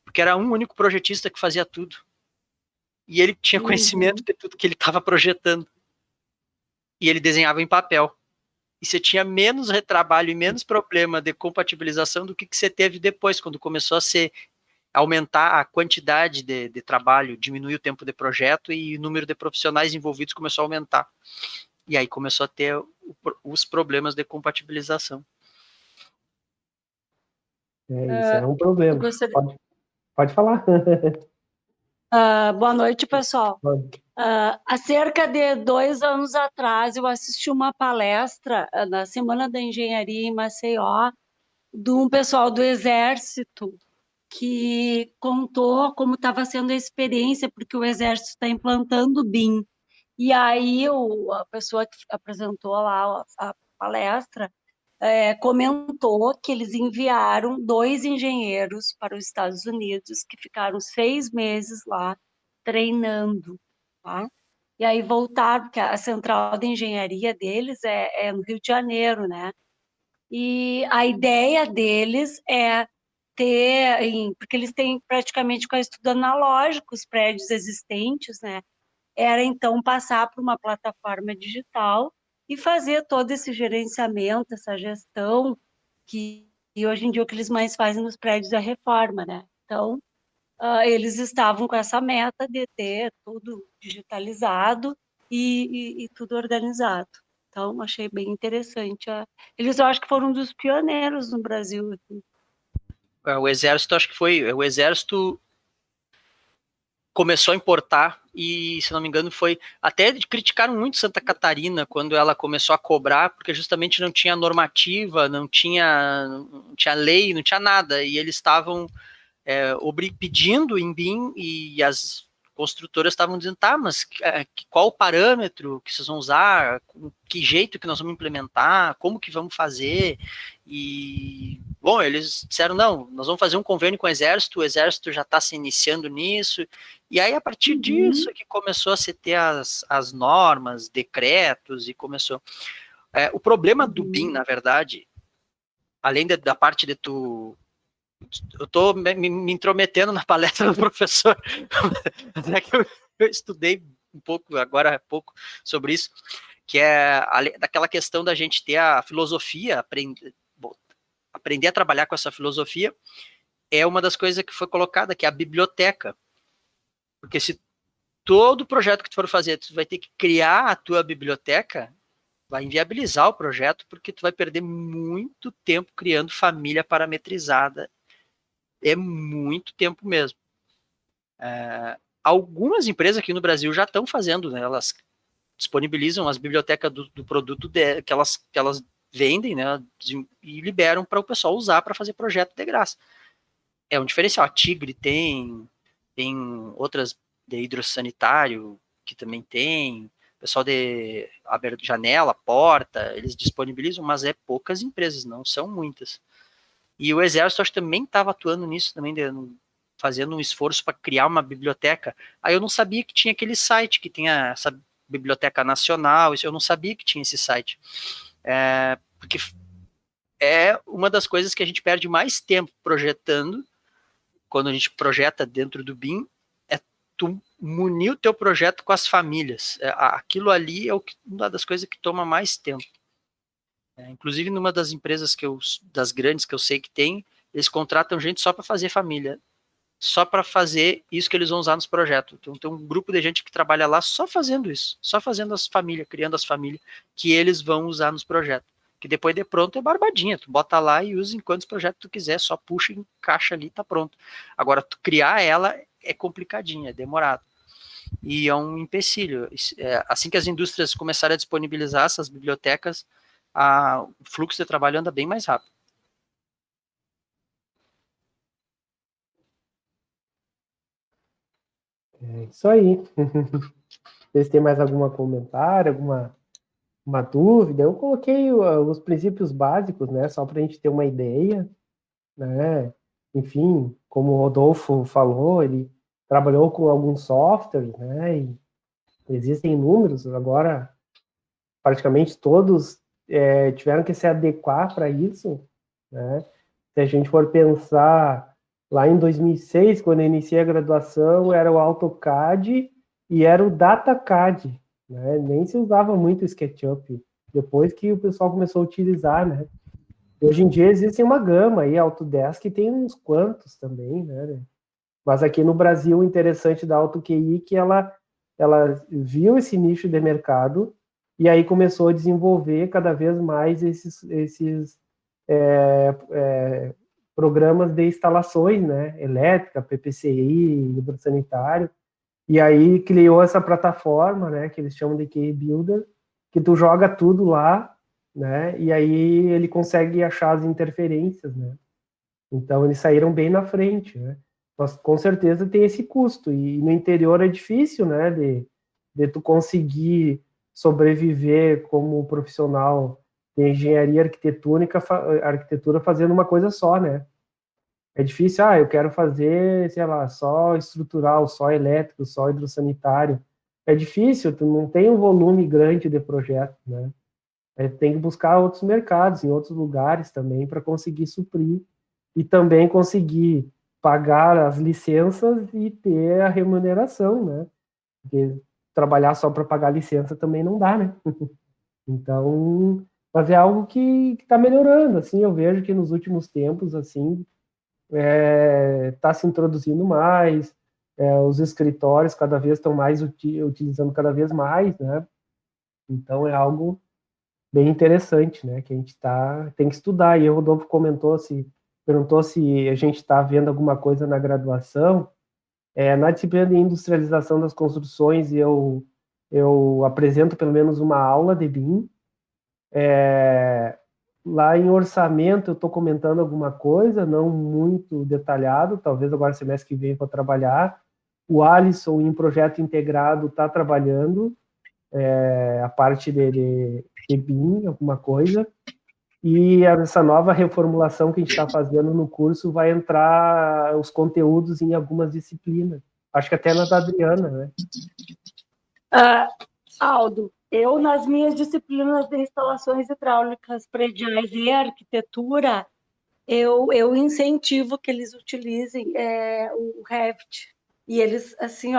porque era um único projetista que fazia tudo. E ele tinha conhecimento de tudo que ele estava projetando. E ele desenhava em papel. E você tinha menos retrabalho e menos problema de compatibilização do que você teve depois, quando começou a aumentar a quantidade de trabalho, diminuir o tempo de projeto e o número de profissionais envolvidos começou a aumentar. E aí começou a ter os problemas de compatibilização. Isso é um problema. Gostaria... Pode falar. Boa noite, pessoal. Há cerca de 2 anos atrás, eu assisti uma palestra na Semana da Engenharia em Maceió, de um pessoal do Exército, que contou como estava sendo a experiência, porque o Exército está implantando o BIM. E aí a pessoa que apresentou lá a palestra comentou que eles enviaram 2 engenheiros para os Estados Unidos, que ficaram 6 meses lá treinando, tá? E aí voltaram, porque a central de engenharia deles é no Rio de Janeiro, né? E a ideia deles é porque eles têm praticamente quase tudo analógico, os prédios existentes, né? Era então passar por uma plataforma digital e fazer todo esse gerenciamento, essa gestão, que hoje em dia é o que eles mais fazem nos prédios é a reforma, né? Então, eles estavam com essa meta de ter tudo digitalizado e tudo organizado. Então, achei bem interessante. Eles, eu acho que foram um dos pioneiros no Brasil. O Exército, acho que foi. O Exército começou a importar e, se não me engano, foi. Até criticaram muito Santa Catarina quando ela começou a cobrar, porque justamente não tinha normativa, não tinha lei, não tinha nada. E eles estavam pedindo em BIM e as construtoras estavam dizendo, tá, mas qual o parâmetro que vocês vão usar, que jeito que nós vamos implementar, como que vamos fazer, e, bom, eles disseram, não, nós vamos fazer um convênio com o Exército já está se iniciando nisso, e aí a partir disso que começou a se ter as normas, decretos, e começou. O problema do BIM, na verdade, além da parte de tu... Eu estou me intrometendo na palestra do professor, é que eu estudei um pouco, agora há pouco, sobre isso, que é daquela questão da gente ter a filosofia, aprender a trabalhar com essa filosofia, é uma das coisas que foi colocada, que é a biblioteca. Porque se todo projeto que tu for fazer, tu vai ter que criar a tua biblioteca, vai inviabilizar o projeto, porque tu vai perder muito tempo criando família parametrizada. É muito tempo mesmo. Algumas empresas aqui no Brasil já estão fazendo, né? Elas disponibilizam as bibliotecas do produto que elas vendem, né? E liberam para o pessoal usar para fazer projeto de graça. É um diferencial. A Tigre tem outras de hidrossanitário que também tem, o pessoal de janela, porta, eles disponibilizam, mas é poucas empresas, não são muitas. E o Exército, acho que também estava atuando nisso, também fazendo um esforço para criar uma biblioteca. Aí eu não sabia que tinha aquele site que tem essa biblioteca nacional, eu não sabia que tinha esse site. Porque é uma das coisas que a gente perde mais tempo projetando, quando a gente projeta dentro do BIM, é tu munir o teu projeto com as famílias. Aquilo ali é uma das coisas que toma mais tempo. Inclusive, numa das empresas das grandes que eu sei que tem, eles contratam gente só para fazer família, só para fazer isso que eles vão usar nos projetos. Então, tem um grupo de gente que trabalha lá só fazendo isso, só fazendo as famílias, criando as famílias que eles vão usar nos projetos. Que depois de pronto é barbadinha, tu bota lá e usa em quantos projetos tu quiser, só puxa, encaixa ali e tá pronto. Agora, tu criar ela é complicadinho, é demorado. E é um empecilho. Assim que as indústrias começarem a disponibilizar essas bibliotecas, o fluxo de trabalho anda bem mais rápido. É isso aí. Vocês têm mais algum comentário, uma dúvida? Eu coloquei os princípios básicos, né, só para a gente ter uma ideia, né? Enfim, como o Rodolfo falou, ele trabalhou com alguns softwares, né? E existem inúmeros, agora praticamente todos tiveram que se adequar para isso, né? Se a gente for pensar lá em 2006, quando eu iniciei a graduação, era o AutoCAD e era o DataCAD, né? Nem se usava muito o SketchUp, depois que o pessoal começou a utilizar, né? Hoje em dia existe uma gama aí, a Autodesk tem uns quantos também, né? Mas aqui no Brasil, o interessante da AutoQI é que ela viu esse nicho de mercado e aí começou a desenvolver cada vez mais esses programas de instalações, né? Elétrica, PPCI, hidrossanitário, e aí criou essa plataforma, né? Que eles chamam de QI Builder, que tu joga tudo lá, né? E aí ele consegue achar as interferências, né? Então eles saíram bem na frente, né? Mas com certeza tem esse custo e no interior é difícil, né? De tu conseguir sobreviver como profissional de engenharia arquitetura fazendo uma coisa só, né? É difícil, eu quero fazer, sei lá, só estrutural, só elétrico, só hidrossanitário. É difícil, tu não tem um volume grande de projetos, né? Tem que buscar outros mercados, em outros lugares também, para conseguir suprir e também conseguir pagar as licenças e ter a remuneração, né? Porque trabalhar só para pagar a licença também não dá, né? Então, mas é algo que está melhorando, assim, eu vejo que nos últimos tempos, assim, está se introduzindo mais, os escritórios cada vez estão mais utilizando cada vez mais, né? Então é algo bem interessante, né? Que a gente tem que estudar. E o Rodolfo perguntou se a gente está vendo alguma coisa na graduação. Na disciplina de industrialização das construções, eu apresento pelo menos uma aula de BIM. Lá em orçamento eu estou comentando alguma coisa, não muito detalhado, talvez agora semestre que vem vou trabalhar. O Alisson, em projeto integrado, está trabalhando a parte de BIM, alguma coisa. E essa nova reformulação que a gente está fazendo no curso vai entrar os conteúdos em algumas disciplinas. Acho que até na da Adriana, né? Aldo, eu, nas minhas disciplinas de instalações hidráulicas prediais e arquitetura, eu incentivo que eles utilizem o Revit. E eles, assim,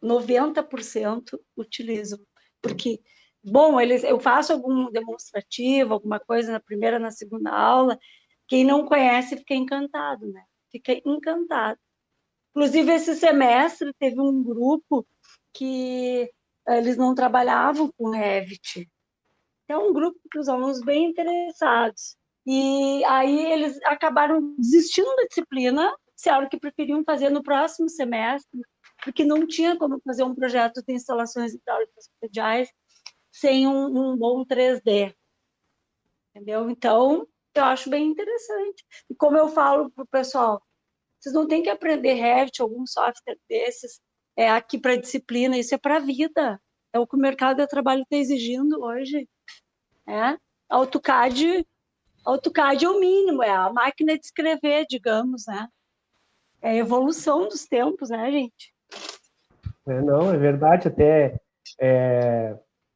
90% utilizam. Porque, bom, eu faço algum demonstrativo, alguma coisa na primeira, na segunda aula, quem não conhece fica encantado, né? Fica encantado. Inclusive, esse semestre teve um grupo que eles não trabalhavam com Revit. É um grupo que os alunos bem interessados. E aí eles acabaram desistindo da disciplina, disseram que preferiam fazer no próximo semestre, porque não tinha como fazer um projeto de instalações hidráulicas prediais sem um bom 3D. Entendeu? Então, eu acho bem interessante. E como eu falo para o pessoal, vocês não têm que aprender Revit, algum software desses, aqui para a disciplina, isso é para a vida. É o que o mercado de trabalho está exigindo hoje. AutoCAD é o mínimo, é a máquina de escrever, digamos, né? É a evolução dos tempos, né, gente? Não, é verdade. Até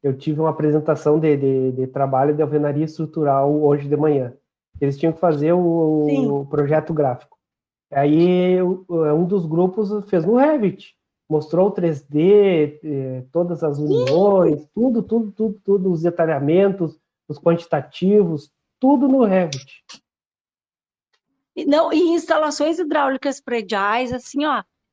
eu tive uma apresentação de trabalho de alvenaria estrutural hoje de manhã. Eles tinham que fazer o projeto gráfico. Aí um dos grupos fez no Revit, mostrou o 3D, todas as uniões, tudo, os detalhamentos, os quantitativos, tudo no Revit. Não, e instalações hidráulicas prediais, assim,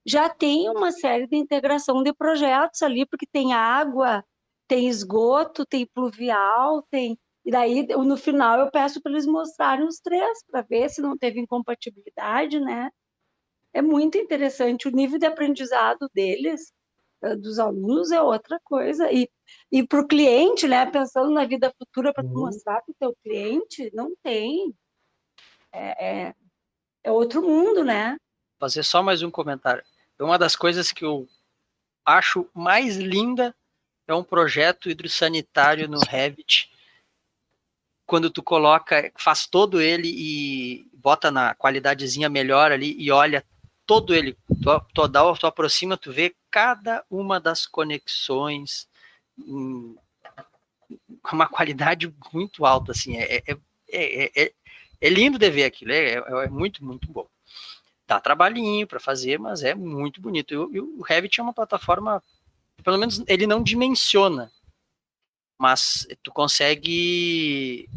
já tem uma série de integração de projetos ali, porque tem água, tem esgoto, tem pluvial, tem... E daí, no final, eu peço para eles mostrarem os três, para ver se não teve incompatibilidade, né? É muito interessante. O nível de aprendizado deles, dos alunos, é outra coisa. E para o cliente, né? Pensando na vida futura, para mostrar para o teu cliente, não tem. É outro mundo, né? Fazer só mais um comentário. Uma das coisas que eu acho mais linda é um projeto hidrossanitário no Revit, quando tu coloca, faz todo ele e bota na qualidadezinha melhor ali e olha todo ele, tu aproxima, tu vê cada uma das conexões com uma qualidade muito alta, assim, é lindo de ver aquilo, é muito, muito bom. Dá trabalhinho para fazer, mas é muito bonito. E o Revit é uma plataforma, pelo menos ele não dimensiona, mas tu consegue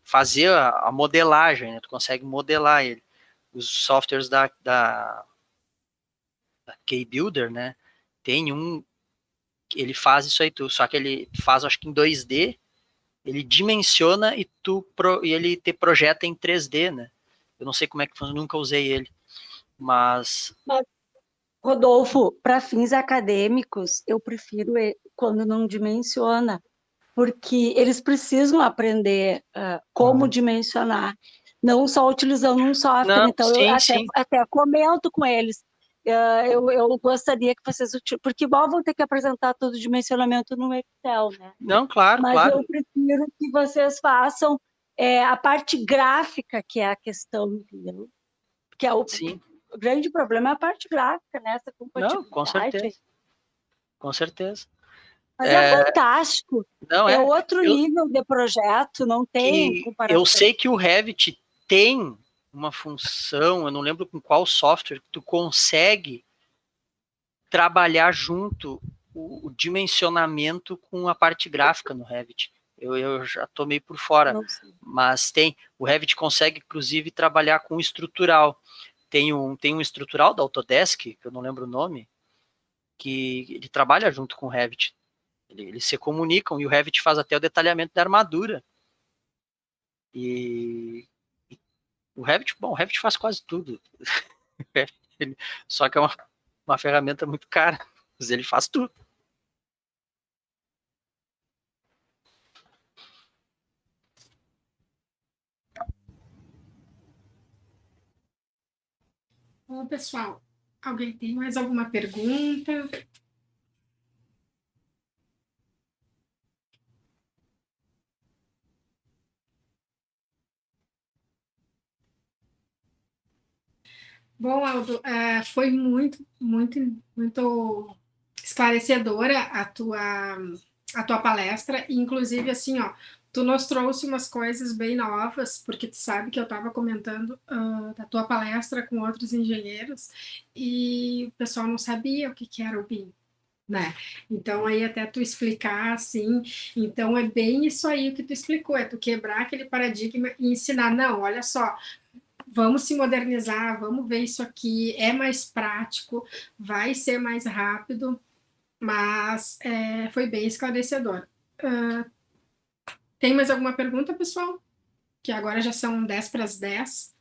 fazer a modelagem, né? Tu consegue modelar ele. Os softwares da K-Builder, né? Tem ele faz isso aí, só que ele faz, acho que em 2D, ele dimensiona e ele te projeta em 3D, né? Eu não sei como é que funciona, nunca usei ele, mas Rodolfo, para fins acadêmicos, eu prefiro quando não dimensiona, porque eles precisam aprender como dimensionar, não só utilizando um software. Não, então, sim. até comento com eles. Eu gostaria que vocês porque igual vão ter que apresentar todo o dimensionamento no Excel, né? Não, claro, Mas claro. eu prefiro que vocês façam a parte gráfica, que é a questão, entendeu? Porque Sim. o grande problema é a parte gráfica, né? Essa compatibilidade. Não, com certeza. Com certeza. Mas é fantástico. Não, é outro nível de projeto, não tem comparação. Eu sei que o Revit tem uma função, eu não lembro com qual software, que tu consegue trabalhar junto o dimensionamento com a parte gráfica no Revit. Eu já estou meio por fora, mas tem. O Revit consegue, inclusive, trabalhar com estrutural. tem um estrutural da Autodesk, que eu não lembro o nome, que ele trabalha junto com o Revit. Eles se comunicam, e o Revit faz até o detalhamento da armadura. E o Revit faz quase tudo. Só que é uma ferramenta muito cara, mas ele faz tudo. Bom, pessoal, alguém tem mais alguma pergunta? Bom, Aldo, foi muito, muito, muito esclarecedora a tua palestra, e inclusive, assim, ó, tu nos trouxe umas coisas bem novas, porque tu sabe que eu estava comentando da tua palestra com outros engenheiros, e o pessoal não sabia o que era o BIM, né? Então, aí até tu explicar, assim, então é bem isso aí que tu explicou, é tu quebrar aquele paradigma e ensinar, não, olha só, vamos se modernizar, vamos ver isso aqui, é mais prático, vai ser mais rápido, mas foi bem esclarecedor. Tem mais alguma pergunta, pessoal? Que agora já são 10 para as 10.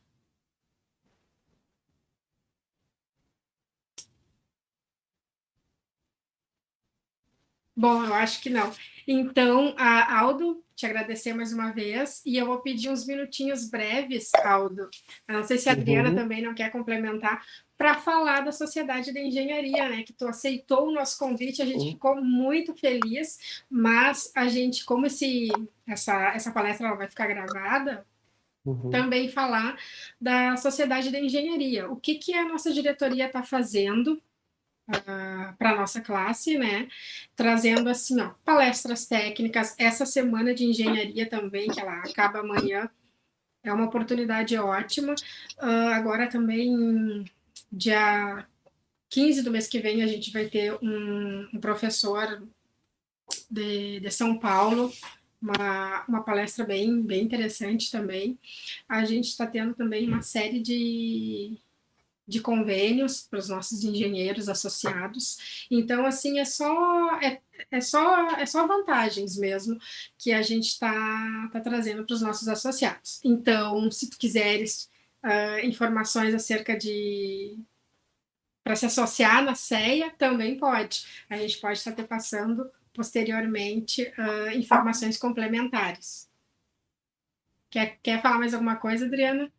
Bom, eu acho que não. Então, Aldo, te agradecer mais uma vez, e eu vou pedir uns minutinhos breves, Aldo. Eu não sei se a Adriana também não quer complementar, para falar da Sociedade de Engenharia, né? Que tu aceitou o nosso convite, a gente ficou muito feliz, mas a gente, como essa palestra ela vai ficar gravada, também falar da Sociedade de Engenharia. O que a nossa diretoria está fazendo para a nossa classe, né? Trazendo assim, ó, palestras técnicas. Essa semana de engenharia também, que ela acaba amanhã, é uma oportunidade ótima. Agora também, dia 15 do mês que vem, a gente vai ter um professor de São Paulo, uma palestra bem, bem interessante também. A gente está tendo também uma série de convênios para os nossos engenheiros associados. Então, assim, é só vantagens mesmo que a gente está trazendo para os nossos associados. Então, se tu quiseres informações acerca para se associar na CEA, também pode. A gente pode estar te passando posteriormente informações complementares. Quer falar mais alguma coisa, Adriana?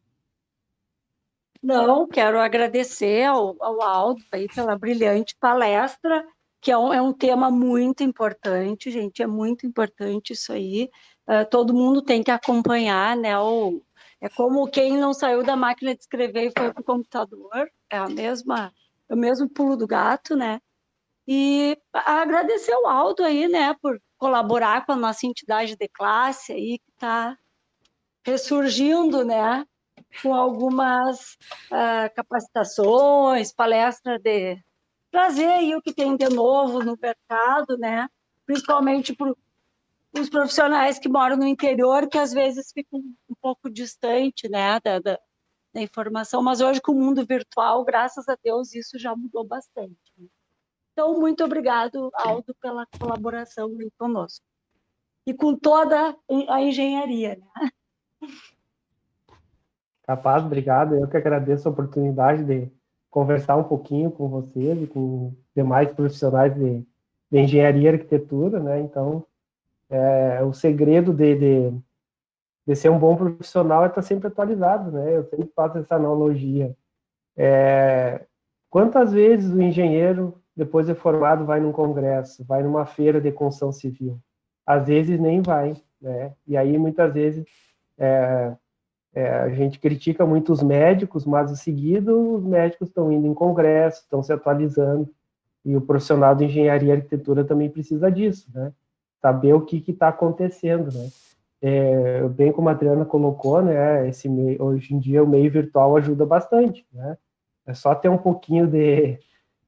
Não, quero agradecer ao Aldo aí pela brilhante palestra, que é um tema muito importante, gente, é muito importante isso aí. Todo mundo tem que acompanhar, né? É como quem não saiu da máquina de escrever e foi para o computador, é o mesmo pulo do gato, né? E agradecer ao Aldo aí, né, por colaborar com a nossa entidade de classe aí, que está ressurgindo, né? Com algumas capacitações, palestras de trazer aí o que tem de novo no mercado, né? Principalmente para os profissionais que moram no interior, que às vezes ficam um pouco distante, né, da informação, mas hoje com o mundo virtual, graças a Deus, isso já mudou bastante. Então, muito obrigado, Aldo, pela colaboração aí conosco. E com toda a engenharia, né? Capaz, obrigado. Eu que agradeço a oportunidade de conversar um pouquinho com vocês e com demais profissionais de engenharia e arquitetura, né? Então, o segredo de ser um bom profissional é estar sempre atualizado, né? Eu sempre faço essa analogia. Quantas vezes o engenheiro, depois de formado, vai num congresso, vai numa feira de construção civil? Às vezes nem vai, né? E aí, muitas vezes, a gente critica muito os médicos, mas, em seguida, os médicos estão indo em congresso, estão se atualizando, e o profissional de engenharia e arquitetura também precisa disso, né? Saber o que está acontecendo, né? Bem como a Adriana colocou, né? Hoje em dia o meio virtual ajuda bastante, né? É só ter um pouquinho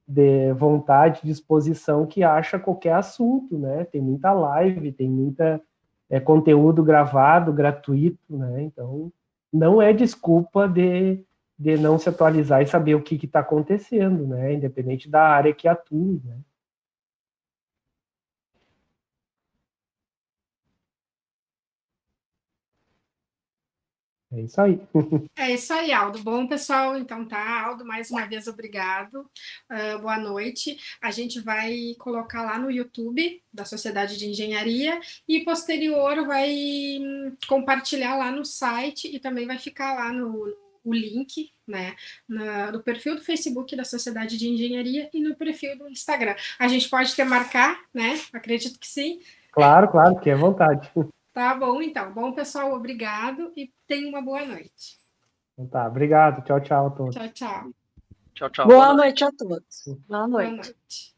de vontade, disposição, que acha qualquer assunto, né? Tem muita live, tem muita conteúdo gravado, gratuito, né? Então, não é desculpa de de não se atualizar e saber o que está acontecendo, né? Independente da área que atue, né? É isso aí. É isso aí, Aldo. Bom, pessoal, então tá, Aldo, mais uma vez obrigado. Boa noite. A gente vai colocar lá no YouTube da Sociedade de Engenharia e posterior vai compartilhar lá no site e também vai ficar lá no o link, né, no perfil do Facebook da Sociedade de Engenharia e no perfil do Instagram. A gente pode até marcar, né? Acredito que sim. Claro, que é vontade. Tá bom, então. Bom, pessoal, obrigado e tenha uma boa noite. Então tá, obrigado. Tchau, tchau a todos. Tchau, tchau. Tchau, tchau. Boa noite a todos. Boa Boa noite. noite.